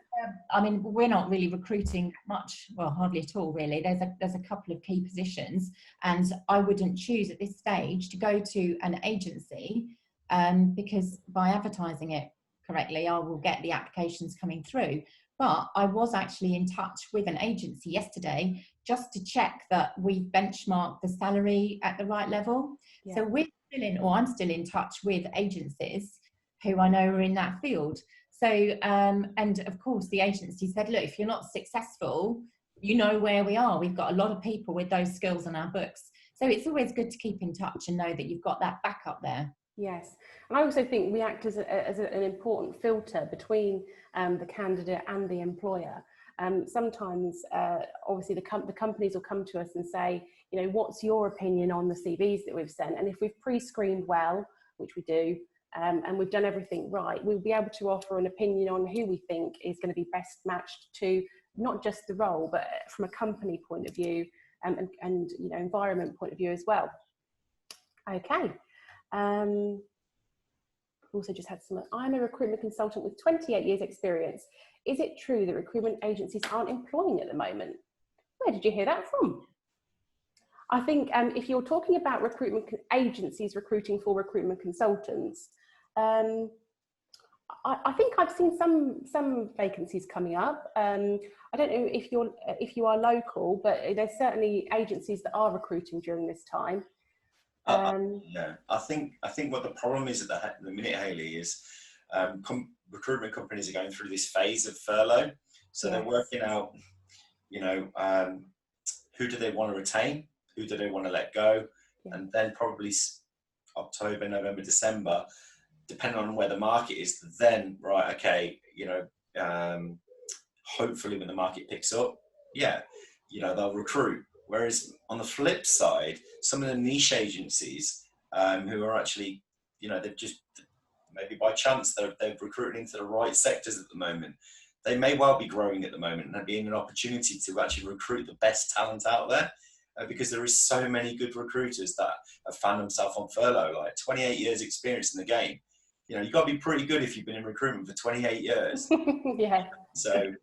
I mean, we're not really recruiting much, well, hardly at all, really. There's a couple of key positions, and I wouldn't choose at this stage to go to an agency, because by advertising it correctly, I will get the applications coming through. But I was actually in touch with an agency yesterday just to check that we benchmarked the salary at the right level. Yeah. So I'm still in touch with agencies who I know are in that field. So, and of course the agency said, look, if you're not successful, you know where we are. We've got a lot of people with those skills on our books. So it's always good to keep in touch and know that you've got that backup there. Yes, and I also think we act as an important filter between the candidate and the employer. Sometimes, obviously, the companies will come to us and say, you know, what's your opinion on the CVs that we've sent? And if we've pre-screened well, which we do, and we've done everything right, we'll be able to offer an opinion on who we think is going to be best matched to not just the role, but from a company point of view, and you know, environment point of view as well. Okay. Also just had some, I'm a recruitment consultant with 28 years experience. Is it true that recruitment agencies aren't employing at the moment? Where did you hear that from? I think if you're talking about recruitment agencies recruiting for recruitment consultants, I think I've seen some vacancies coming up. I don't know if you are local, but there's certainly agencies that are recruiting during this time. Yeah, I think what the problem is at the minute, Hayley, is recruitment companies are going through this phase of furlough. So they're working out, you know, who do they want to retain, who do they want to let go, and then probably October, November, December, depending on where the market is, then, right, okay, you know, hopefully when the market picks up, yeah, you know, they'll recruit. Whereas on the flip side, some of the niche agencies who are actually, you know, they've just, maybe by chance, they're recruiting into the right sectors at the moment. They may well be growing at the moment and being an opportunity to actually recruit the best talent out there, because there is so many good recruiters that have found themselves on furlough, like 28 years experience in the game. You know, you've got to be pretty good if you've been in recruitment for 28 years. Yeah. So,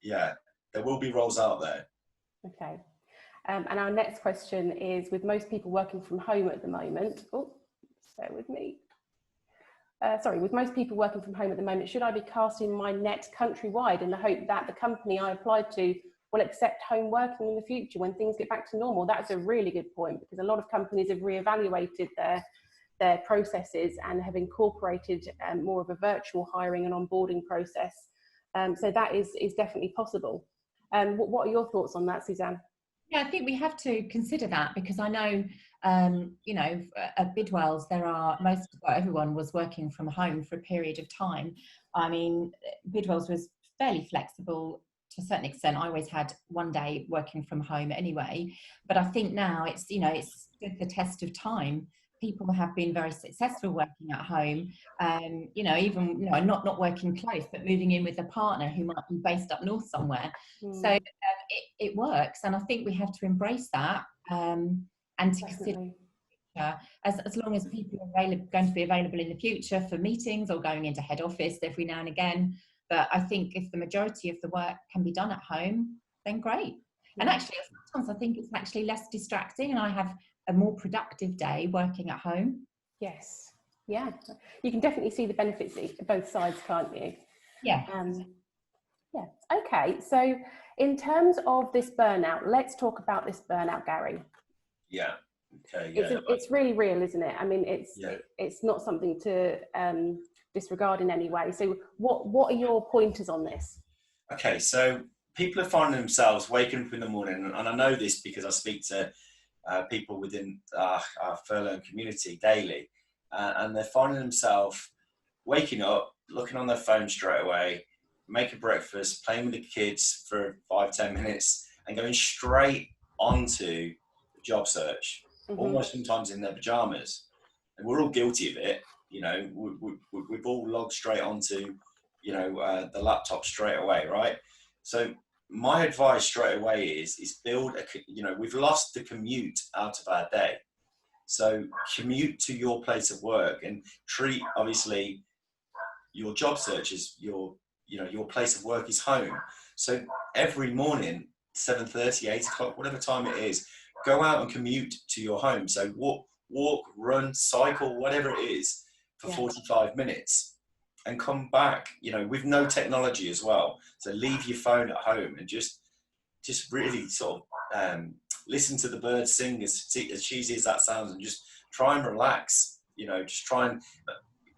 yeah, there will be roles out there. Okay. And our next question is, with most people working from home at the moment, bear with me. With most people working from home at the moment, should I be casting my net countrywide in the hope that the company I applied to will accept home working in the future when things get back to normal? That's a really good point, because a lot of companies have reevaluated their processes and have incorporated more of a virtual hiring and onboarding process. So that is definitely possible. What are your thoughts on that, Suzanne? Yeah, I think we have to consider that, because I know, you know, at Bidwells, everyone was working from home for a period of time. I mean, Bidwells was fairly flexible to a certain extent. I always had one day working from home anyway, but I think now it's, you know, it's stood the test of time. People have been very successful working at home, you know, even, you know, not working close, but moving in with a partner who might be based up north somewhere. So it works, and I think we have to embrace that, and to consider as long as people are going to be available in the future for meetings or going into head office every now and again. But I think if the majority of the work can be done at home, then great. And actually, sometimes I think it's actually less distracting, and I have a more productive day working at home. Yes. Yeah. You can definitely see the benefits of both sides, can't you? Yeah. Yeah. Okay. So in terms of this burnout, let's talk about this burnout, Gary. Yeah. Okay. Yeah. It's really real, isn't it? I mean, it's not something to disregard in any way. So what are your pointers on this? Okay. So people are finding themselves waking up in the morning, and I know this because I speak to people within our FurLearn community daily, and they're finding themselves waking up, looking on their phone straight away, making breakfast, playing with the kids for 5-10 minutes, and going straight onto the job search, almost sometimes in their pajamas. And we're all guilty of it. You know, we've all logged straight onto, the laptop straight away, right? So my advice straight away is build we've lost the commute out of our day. So commute to your place of work and treat, obviously, your job search as your place of work is home. So every morning, 7:30, 8 o'clock, whatever time it is, go out and commute to your home. So walk, run, cycle, whatever it is, for 45 minutes, and come back, with no technology as well. So leave your phone at home and just really sort of listen to the birds sing, as cheesy as that sounds, and just try and relax. Just try and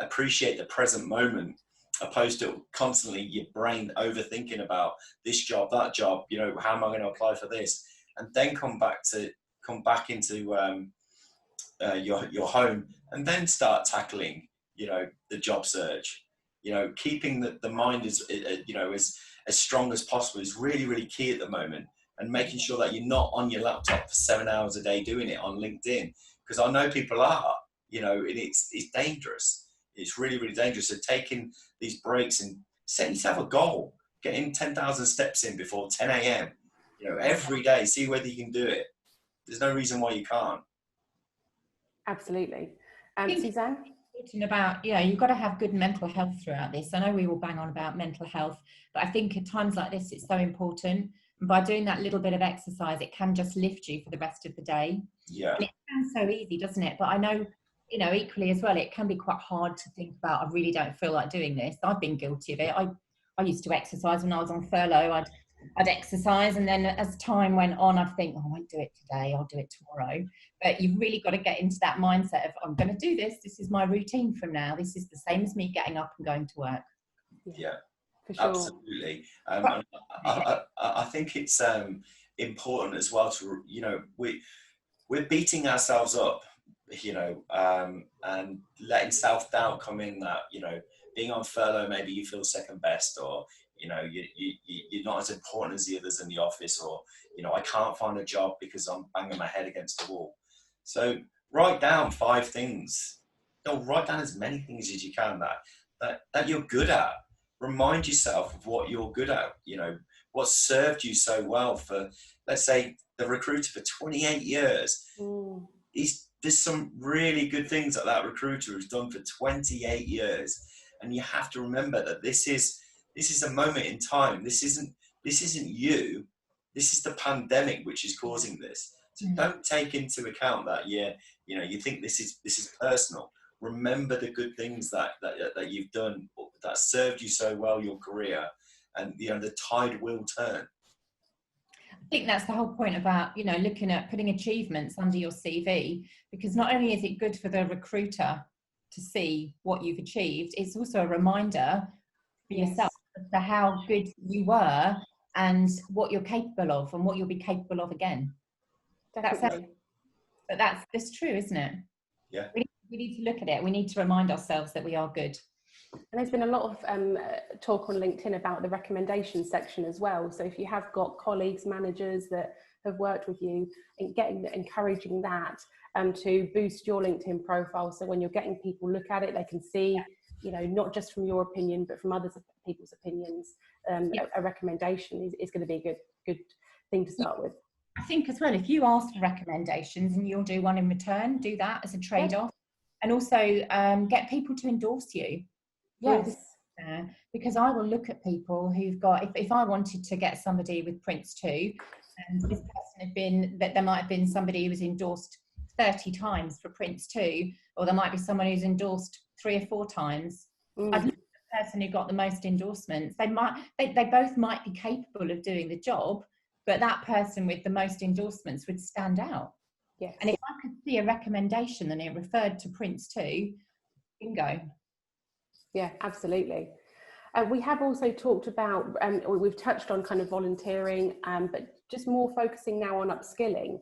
appreciate the present moment, opposed to constantly your brain overthinking about this job, that job. How am I going to apply for this? And then come back into your home, and then start tackling the job search. Keeping the mind as strong as possible is really, really key at the moment, and making sure that you're not on your laptop for 7 hours a day doing it on LinkedIn, because I know people are, and it's dangerous. It's really, really dangerous. So taking these breaks and setting yourself a goal, getting 10,000 steps in before 10 a.m., every day, see whether you can do it. There's no reason why you can't. Absolutely. Suzanne? Talking about, you've got to have good mental health throughout this. I know we all bang on about mental health, but I think at times like this, it's so important. And by doing that little bit of exercise, it can just lift you for the rest of the day. Yeah. And it sounds so easy, doesn't it? But I know, equally as well, it can be quite hard to think about, I really don't feel like doing this. I've been guilty of it. I used to exercise when I was on furlough. I'd exercise, and then as time went on, I'd think, I won't do it today, I'll do it tomorrow. But you've really got to get into that mindset of, I'm going to do this. This is my routine from now. This is the same as me getting up and going to work. Yeah, for sure. Absolutely. I think it's important as well to, we're beating ourselves up, and letting self-doubt come in that, being on furlough, maybe you feel second best, or, you're not as important as the others in the office, or, I can't find a job because I'm banging my head against the wall. So write down 5 things. Write down as many things as you can that you're good at. Remind yourself of what you're good at, what served you so well for, let's say, the recruiter for 28 years. There's some really good things that recruiter has done for 28 years. And you have to remember that this is a moment in time. This isn't you. This is the pandemic which is causing this. So don't take into account that you think this is personal. Remember the good things that you've done that served you so well your career, and the tide will turn. I think that's the whole point about looking at putting achievements under your CV, because not only is it good for the recruiter to see what you've achieved, it's also a reminder for yourself as to how good you were and what you're capable of and what you'll be capable of again. Definitely. That's true, isn't it? Yeah. We need to look at it. We need to remind ourselves that we are good. And there's been a lot of talk on LinkedIn about the recommendation section as well. So if you have got colleagues, managers that have worked with you, and encouraging that to boost your LinkedIn profile. So when you're getting people look at it, they can see, not just from your opinion, but from other people's opinions. A recommendation is going to be a good thing to start with. I think as well, if you ask for recommendations and you'll do one in return, do that as a trade-off. And also get people to endorse you. Yes. Because I will look at people who've got, if I wanted to get somebody with Prince 2, and this person had been, that there might have been somebody who was endorsed 30 times for Prince 2, or there might be someone who's endorsed 3 or 4 times. I'd look at the person who got the most endorsements. They both might be capable of doing the job, but that person with the most endorsements would stand out. Yes. And if I could see a recommendation and it referred to Prince 2, bingo. Yeah, absolutely. We have also talked about, we've touched on kind of volunteering, but just more focusing now on upskilling.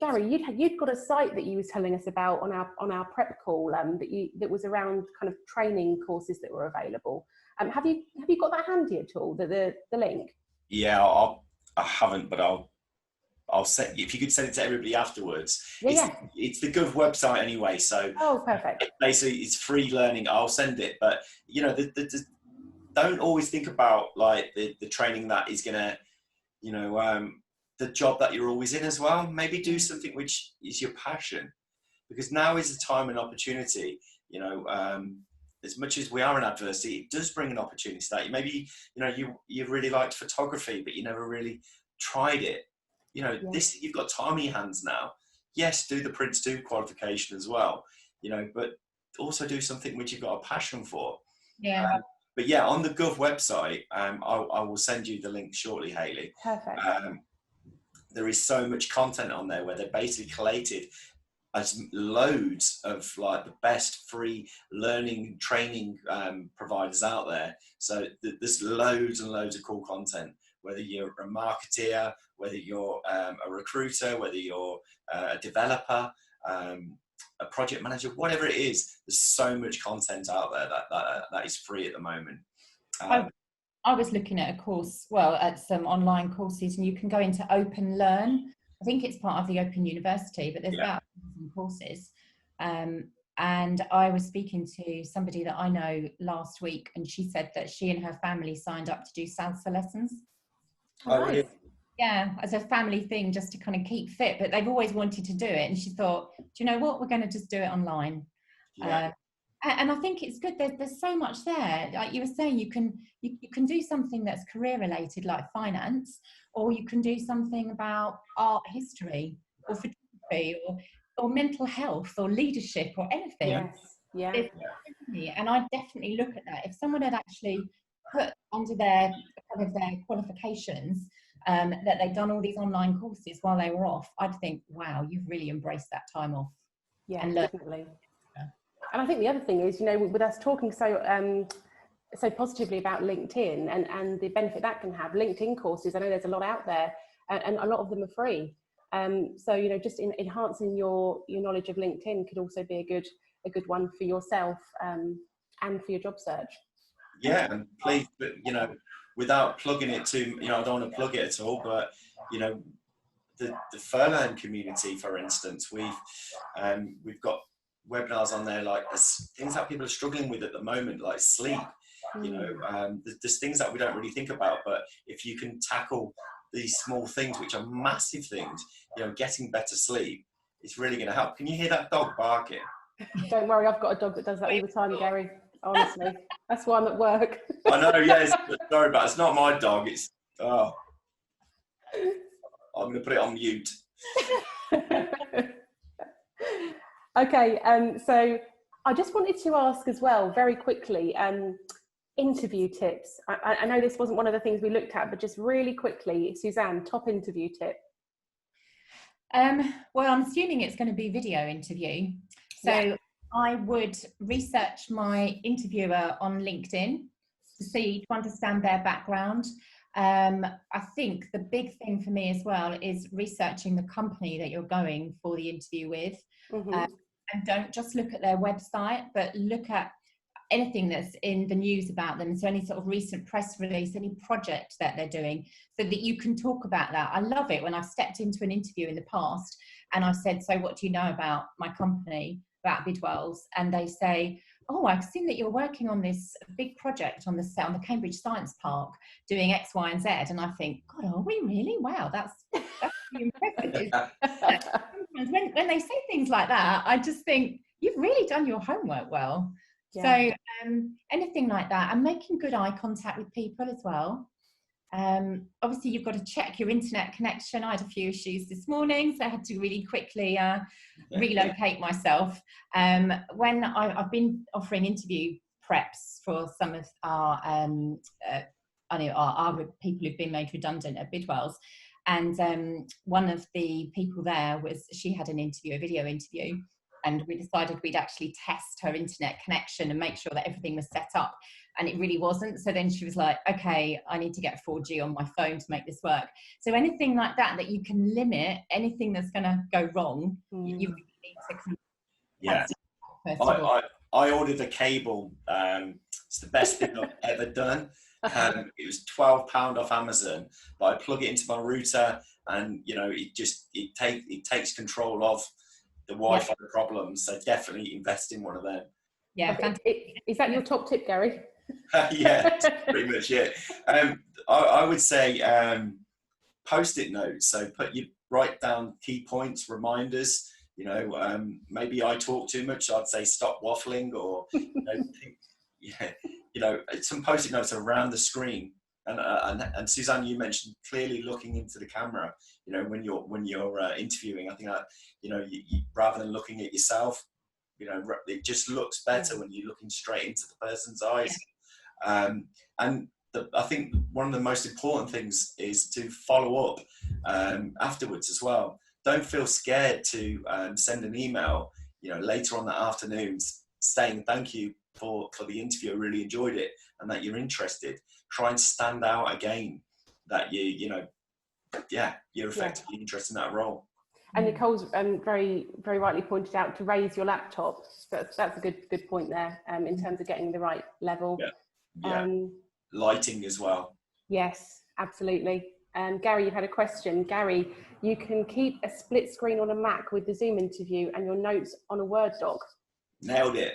Gary, you'd got a site that you were telling us about on our prep call that was around kind of training courses that were available. Have you got that handy at all? The link? Yeah, I haven't, but I'll send, if you could send it to everybody afterwards. It's the Gov website anyway, so perfect. Basically it's free learning. I'll send it, but you know, don't always think about like the training that is gonna, you know, the job that you're always in as well. Maybe do something which is your passion, because now is the time and opportunity. You know, as much as we are in adversity, it does bring an opportunity that maybe, you know, you really liked photography, but you never really tried it. You know, this, you've got time in your hands now. Yes, do the Prince 2 qualification as well, you know, but also do something which you've got a passion for. Yeah. But yeah, on the Gov website, I will send you the link shortly, Hayley. Perfect. There is so much content on there where they basically collated as loads of like the best free learning training providers out there. So there's loads and loads of cool content, whether you're a marketeer, whether you're a recruiter, whether you're a developer, a project manager, whatever it is, there's so much content out there that is free at the moment. I was looking at a course, well, at some online courses, and you can go into Open Learn. I think it's part of the Open University, but there's about some courses. And I was speaking to somebody that I know last week, and she said that she and her family signed up to do salsa lessons. Oh, really? Yeah, as a family thing, just to kind of keep fit, but they've always wanted to do it. And she thought, do you know what, we're going to just do it online. Yeah. And I think it's good. There's so much there. Like you were saying, you can do something that's career related, like finance, or you can do something about art history, or photography, or mental health, or leadership, or anything. Yes. Yeah. And I definitely look at that. If someone had actually put under their qualifications that they'd done all these online courses while they were off, I'd think, wow, you've really embraced that time off. Yeah, definitely. And I think the other thing is, you know, with us talking so positively about LinkedIn and the benefit that can have, LinkedIn courses, I know there's a lot out there, and a lot of them are free. So, you know, just enhancing your knowledge of LinkedIn could also be a good one for yourself and for your job search. Yeah, and please, but you know, without plugging it to, you know, I don't want to plug it at all, but you know, the FurLearn community, for instance, we've got webinars on there, like there's things that people are struggling with at the moment, like sleep. You know, there's things that we don't really think about, but if you can tackle these small things, which are massive things, you know, getting better sleep, it's really going to help. Can you hear that dog barking? Don't worry, I've got a dog that does that all the time, Gary. Honestly, that's why I'm at work. I know, yes. Sorry, but it's not my dog. It's I'm going to put it on mute. Okay, so I just wanted to ask as well, very quickly, interview tips. I know this wasn't one of the things we looked at, but just really quickly, Suzanne, top interview tip. Well, I'm assuming it's going to be video interview. So I would research my interviewer on LinkedIn to understand their background. I think the big thing for me as well is researching the company that you're going for the interview with. And don't just look at their website, but look at anything that's in the news about them. So any sort of recent press release, any project that they're doing, so that you can talk about that. I love it when I've stepped into an interview in the past and I've said, so what do you know about my company, about Bidwells? And they say, oh, I've seen that you're working on this big project on the Cambridge Science Park doing X, Y, and Z. And I think, God, are we really? Wow, that's really impressive. Sometimes when they say things like that, I just think, you've really done your homework well. Yeah. So anything like that, and making good eye contact with people as well. Obviously, you've got to check your internet connection. I had a few issues this morning, so I had to really quickly relocate myself. When I've been offering interview preps for some of our people who've been made redundant at Bidwells, and one of the people there she had an interview, a video interview, and we decided we'd actually test her internet connection and make sure that everything was set up, and it really wasn't. So then she was like, okay, I need to get 4G on my phone to make this work. So anything like that you can limit, anything that's going to go wrong, you really need to I ordered a cable. It's the best thing I've ever done. It was £12 off Amazon, but I plug it into my router, and it takes control of the Wi-Fi problems. So definitely invest in one of them. Yeah, is that your top tip, Gary? Yeah, pretty much it. I would say post-it notes. So write down key points, reminders. Maybe I talk too much, so I'd say stop waffling, or some post-it notes around the screen. And Suzanne, you mentioned clearly looking into the camera. When you're interviewing, I think that you rather than looking at yourself, it just looks better when you're looking straight into the person's eyes. I think one of the most important things is to follow up afterwards as well. Don't feel scared to send an email, later on that afternoon, saying thank you for the interview. I really enjoyed it, and that you're interested. Try and stand out again, that you're effectively interested in that role. And Nicole's very, very rightly pointed out to raise your laptop. So that's a good point there, in terms of getting the right level. Yeah. Lighting as well. Yes, absolutely. Gary, you had a question. Gary, you can keep a split screen on a Mac with the Zoom interview and your notes on a Word doc. Nailed it.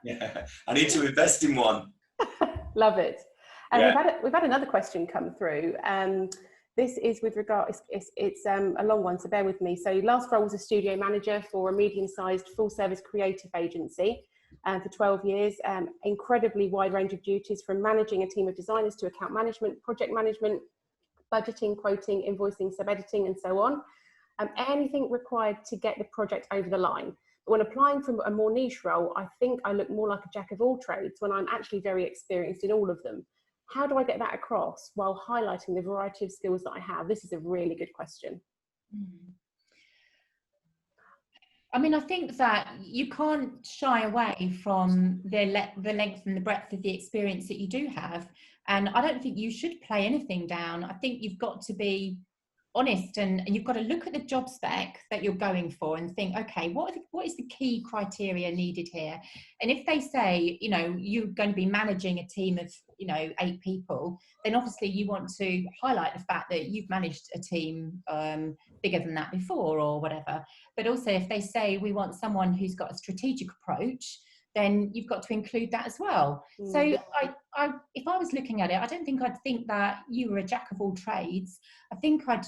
Yeah, I need to invest in one. Love it. And we've had another question come through. This is with regard, it's a long one, so bear with me. So last role was a studio manager for a medium-sized full-service creative agency for 12 years. Incredibly wide range of duties, from managing a team of designers to account management, project management, budgeting, quoting, invoicing, sub-editing, and so on. Anything required to get the project over the line. But when applying for a more niche role, I think I look more like a jack of all trades when I'm actually very experienced in all of them. How do I get that across while highlighting the variety of skills that I have? This is a really good question. I mean, I think that you can't shy away from the length and the breadth of the experience that you do have. And I don't think you should play anything down. I think you've got to be honest, and you've got to look at the job spec that you're going for and think, okay, what is the key criteria needed here? And if they say, you're going to be managing a team of 8 people, then obviously you want to highlight the fact that you've managed a team bigger than that before or whatever. But also if they say we want someone who's got a strategic approach, then you've got to include that as well. So if I was looking at it, I don't think I'd think that you were a jack of all trades. I think I'd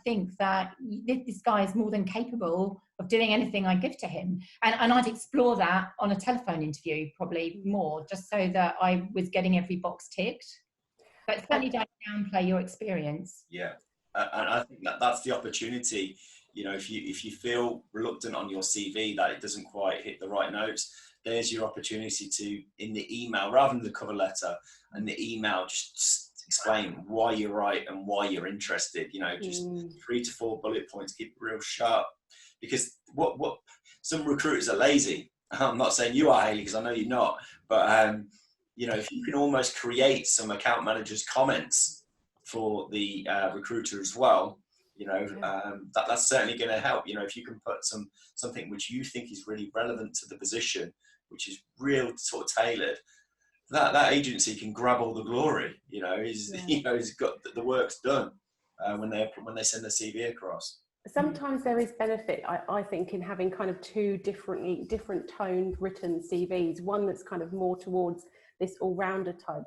think that this guy is more than capable of doing anything I give to him. And I'd explore that on a telephone interview probably more, just so that I was getting every box ticked. But certainly don't downplay your experience. Yeah, and I think that's the opportunity. If you feel reluctant on your CV that it doesn't quite hit the right notes, there's your opportunity to, in the email, rather than the cover letter, and the email, just explain why you're right and why you're interested. Just 3 to 4 bullet points, keep it real sharp. Because what some recruiters are lazy. I'm not saying you are, Hayley, because I know you're not. But if you can almost create some account managers' comments for the recruiter as well, that's certainly going to help. If you can put something which you think is really relevant to the position, which is real sort of tailored, that agency can grab all the glory. He's got the work's done when they send the CV across. Sometimes there is benefit, I think, in having kind of two different toned written CVs. One that's kind of more towards this all-rounder type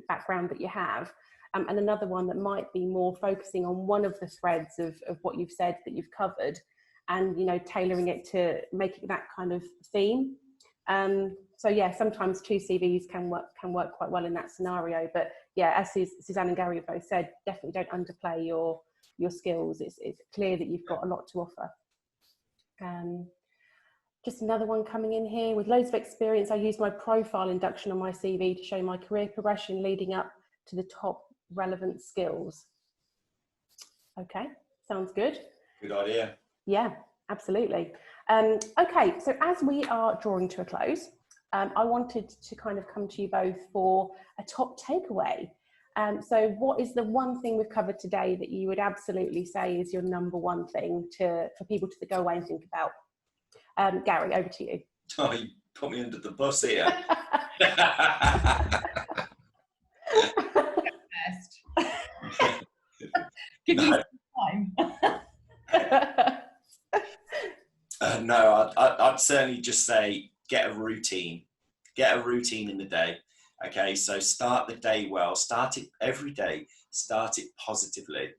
background that you have, and another one that might be more focusing on one of the threads of what you've said that you've covered, and tailoring it to make it that kind of theme. So yeah, sometimes two CVs can work quite well in that scenario. But yeah, as Suzanne and Gary have both said, definitely don't underplay your skills. It's clear that you've got a lot to offer. Just another one coming in here. With loads of experience, I use my profile induction on my CV to show my career progression leading up to the top relevant skills. Okay, sounds good. Good idea. Yeah, absolutely. Okay, so as we are drawing to a close, I wanted to kind of come to you both for a top takeaway. So what is the one thing we've covered today that you would absolutely say is your number one thing for people to go away and think about? Gary, over to you. Oh, you put me under the bus here. Give me some time. No, I'd certainly just say get a routine. Get a routine in the day. Okay, so start the day well. Start it every day. Start it positively.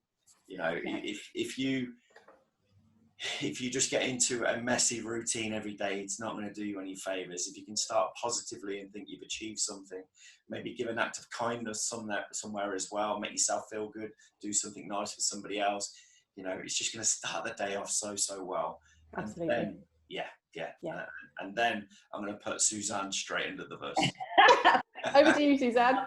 If you just get into a messy routine every day, it's not going to do you any favors. If you can start positively and think you've achieved something, maybe give an act of kindness somewhere as well. Make yourself feel good. Do something nice for somebody else. It's just going to start the day off so well. Absolutely. And then, yeah. And then I'm going to put Suzanne straight under the bus. Over to you, Suzanne.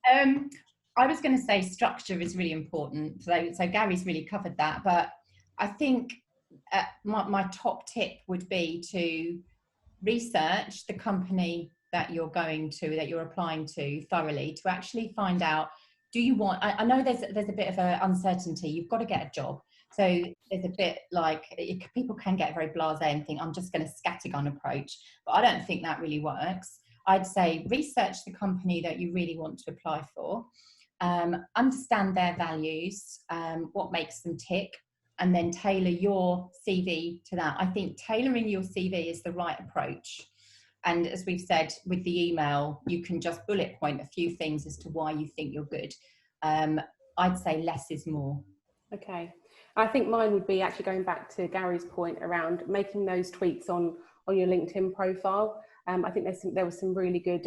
I was going to say structure is really important. So Gary's really covered that, but I think my top tip would be to research the company that you're applying to thoroughly, to actually find out, do you want, I know there's a bit of an uncertainty. You've got to get a job. So there's a bit like, people can get very blasé and think, I'm just going to scattergun approach, but I don't think that really works. I'd say research the company that you really want to apply for, understand their values, what makes them tick, and then tailor your CV to that. I think tailoring your CV is the right approach. And as we've said with the email, you can just bullet point a few things as to why you think you're good. I'd say less is more. Okay. I think mine would be actually going back to Gary's point around making those tweaks on your LinkedIn profile. I think there was some really good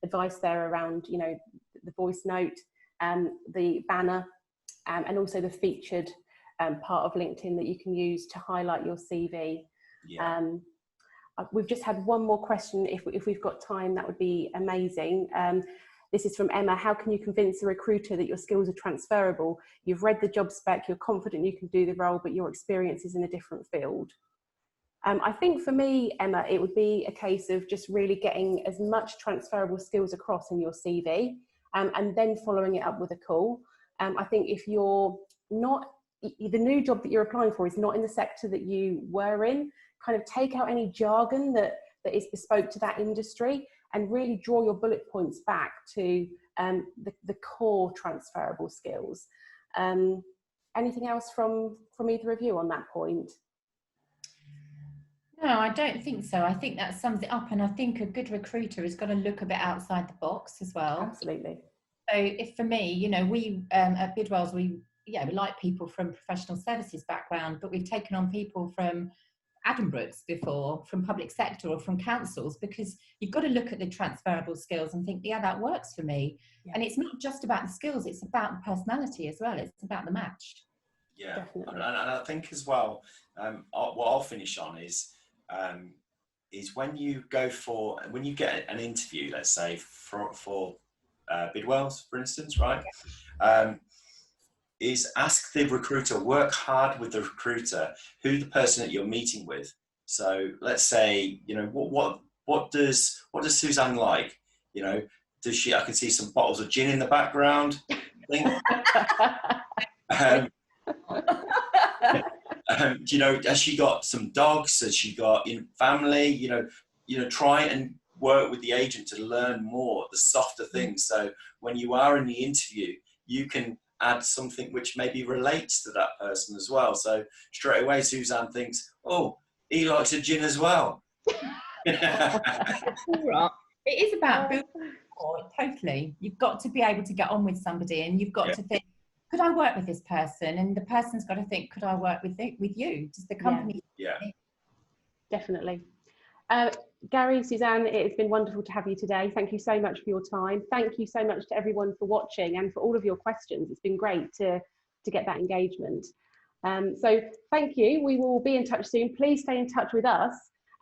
advice there around, the voice note, the banner, and also the featured part of LinkedIn that you can use to highlight your CV. Yeah. We've just had one more question. If we've got time, that would be amazing. This is from Emma. How can you convince a recruiter that your skills are transferable? You've read the job spec, you're confident you can do the role, but your experience is in a different field. I think for me, Emma, it would be a case of just really getting as much transferable skills across in your CV, and then following it up with a call. I think if you're not, the new job that you're applying for is not in the sector that you were in, kind of take out any jargon that is bespoke to that industry and really draw your bullet points back to the core transferable skills. Anything else from either of you on that point? No, I don't think so. I think that sums it up, and I think a good recruiter has got to look a bit outside the box as well. Absolutely. So if for me, we at Bidwells, we like people from professional services background, but we've taken on people from Addenbrooke's before, from public sector or from councils, because you've got to look at the transferable skills and think, yeah, that works for me. Yeah. And it's not just about the skills, it's about the personality as well. It's about the match. Yeah, definitely. And I think as well, what I'll finish on is when you get an interview, let's say for Bidwells, for instance, right? Is ask the recruiter, work hard with the recruiter, who the person that you're meeting with. So let's say, what does Suzanne like? Does she? I can see some bottles of gin in the background. Has she got some dogs? Has she got family? Try and work with the agent to learn more, the softer things. So when you are in the interview, you can add something which maybe relates to that person as well. So straight away, Suzanne thinks, oh, he likes a gin as well. Right. It is about building rapport, totally. You've got to be able to get on with somebody, and you've got to think, could I work with this person? And the person's got to think, could I work with you? Does the company? Yeah. Definitely. Gary, Suzanne, it's been wonderful to have you today. Thank you so much for your time. Thank you so much to everyone for watching and for all of your questions. It's been great to get that engagement. So thank you. We will be in touch soon. Please stay in touch with us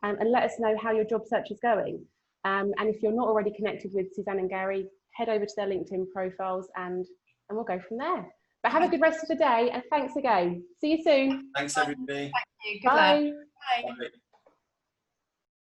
and let us know how your job search is going. And if you're not already connected with Suzanne and Gary, head over to their LinkedIn profiles and we'll go from there. But have a good rest of the day and thanks again. See you soon. Thanks, everybody. Thank you. Good Bye. luck. Bye. Bye.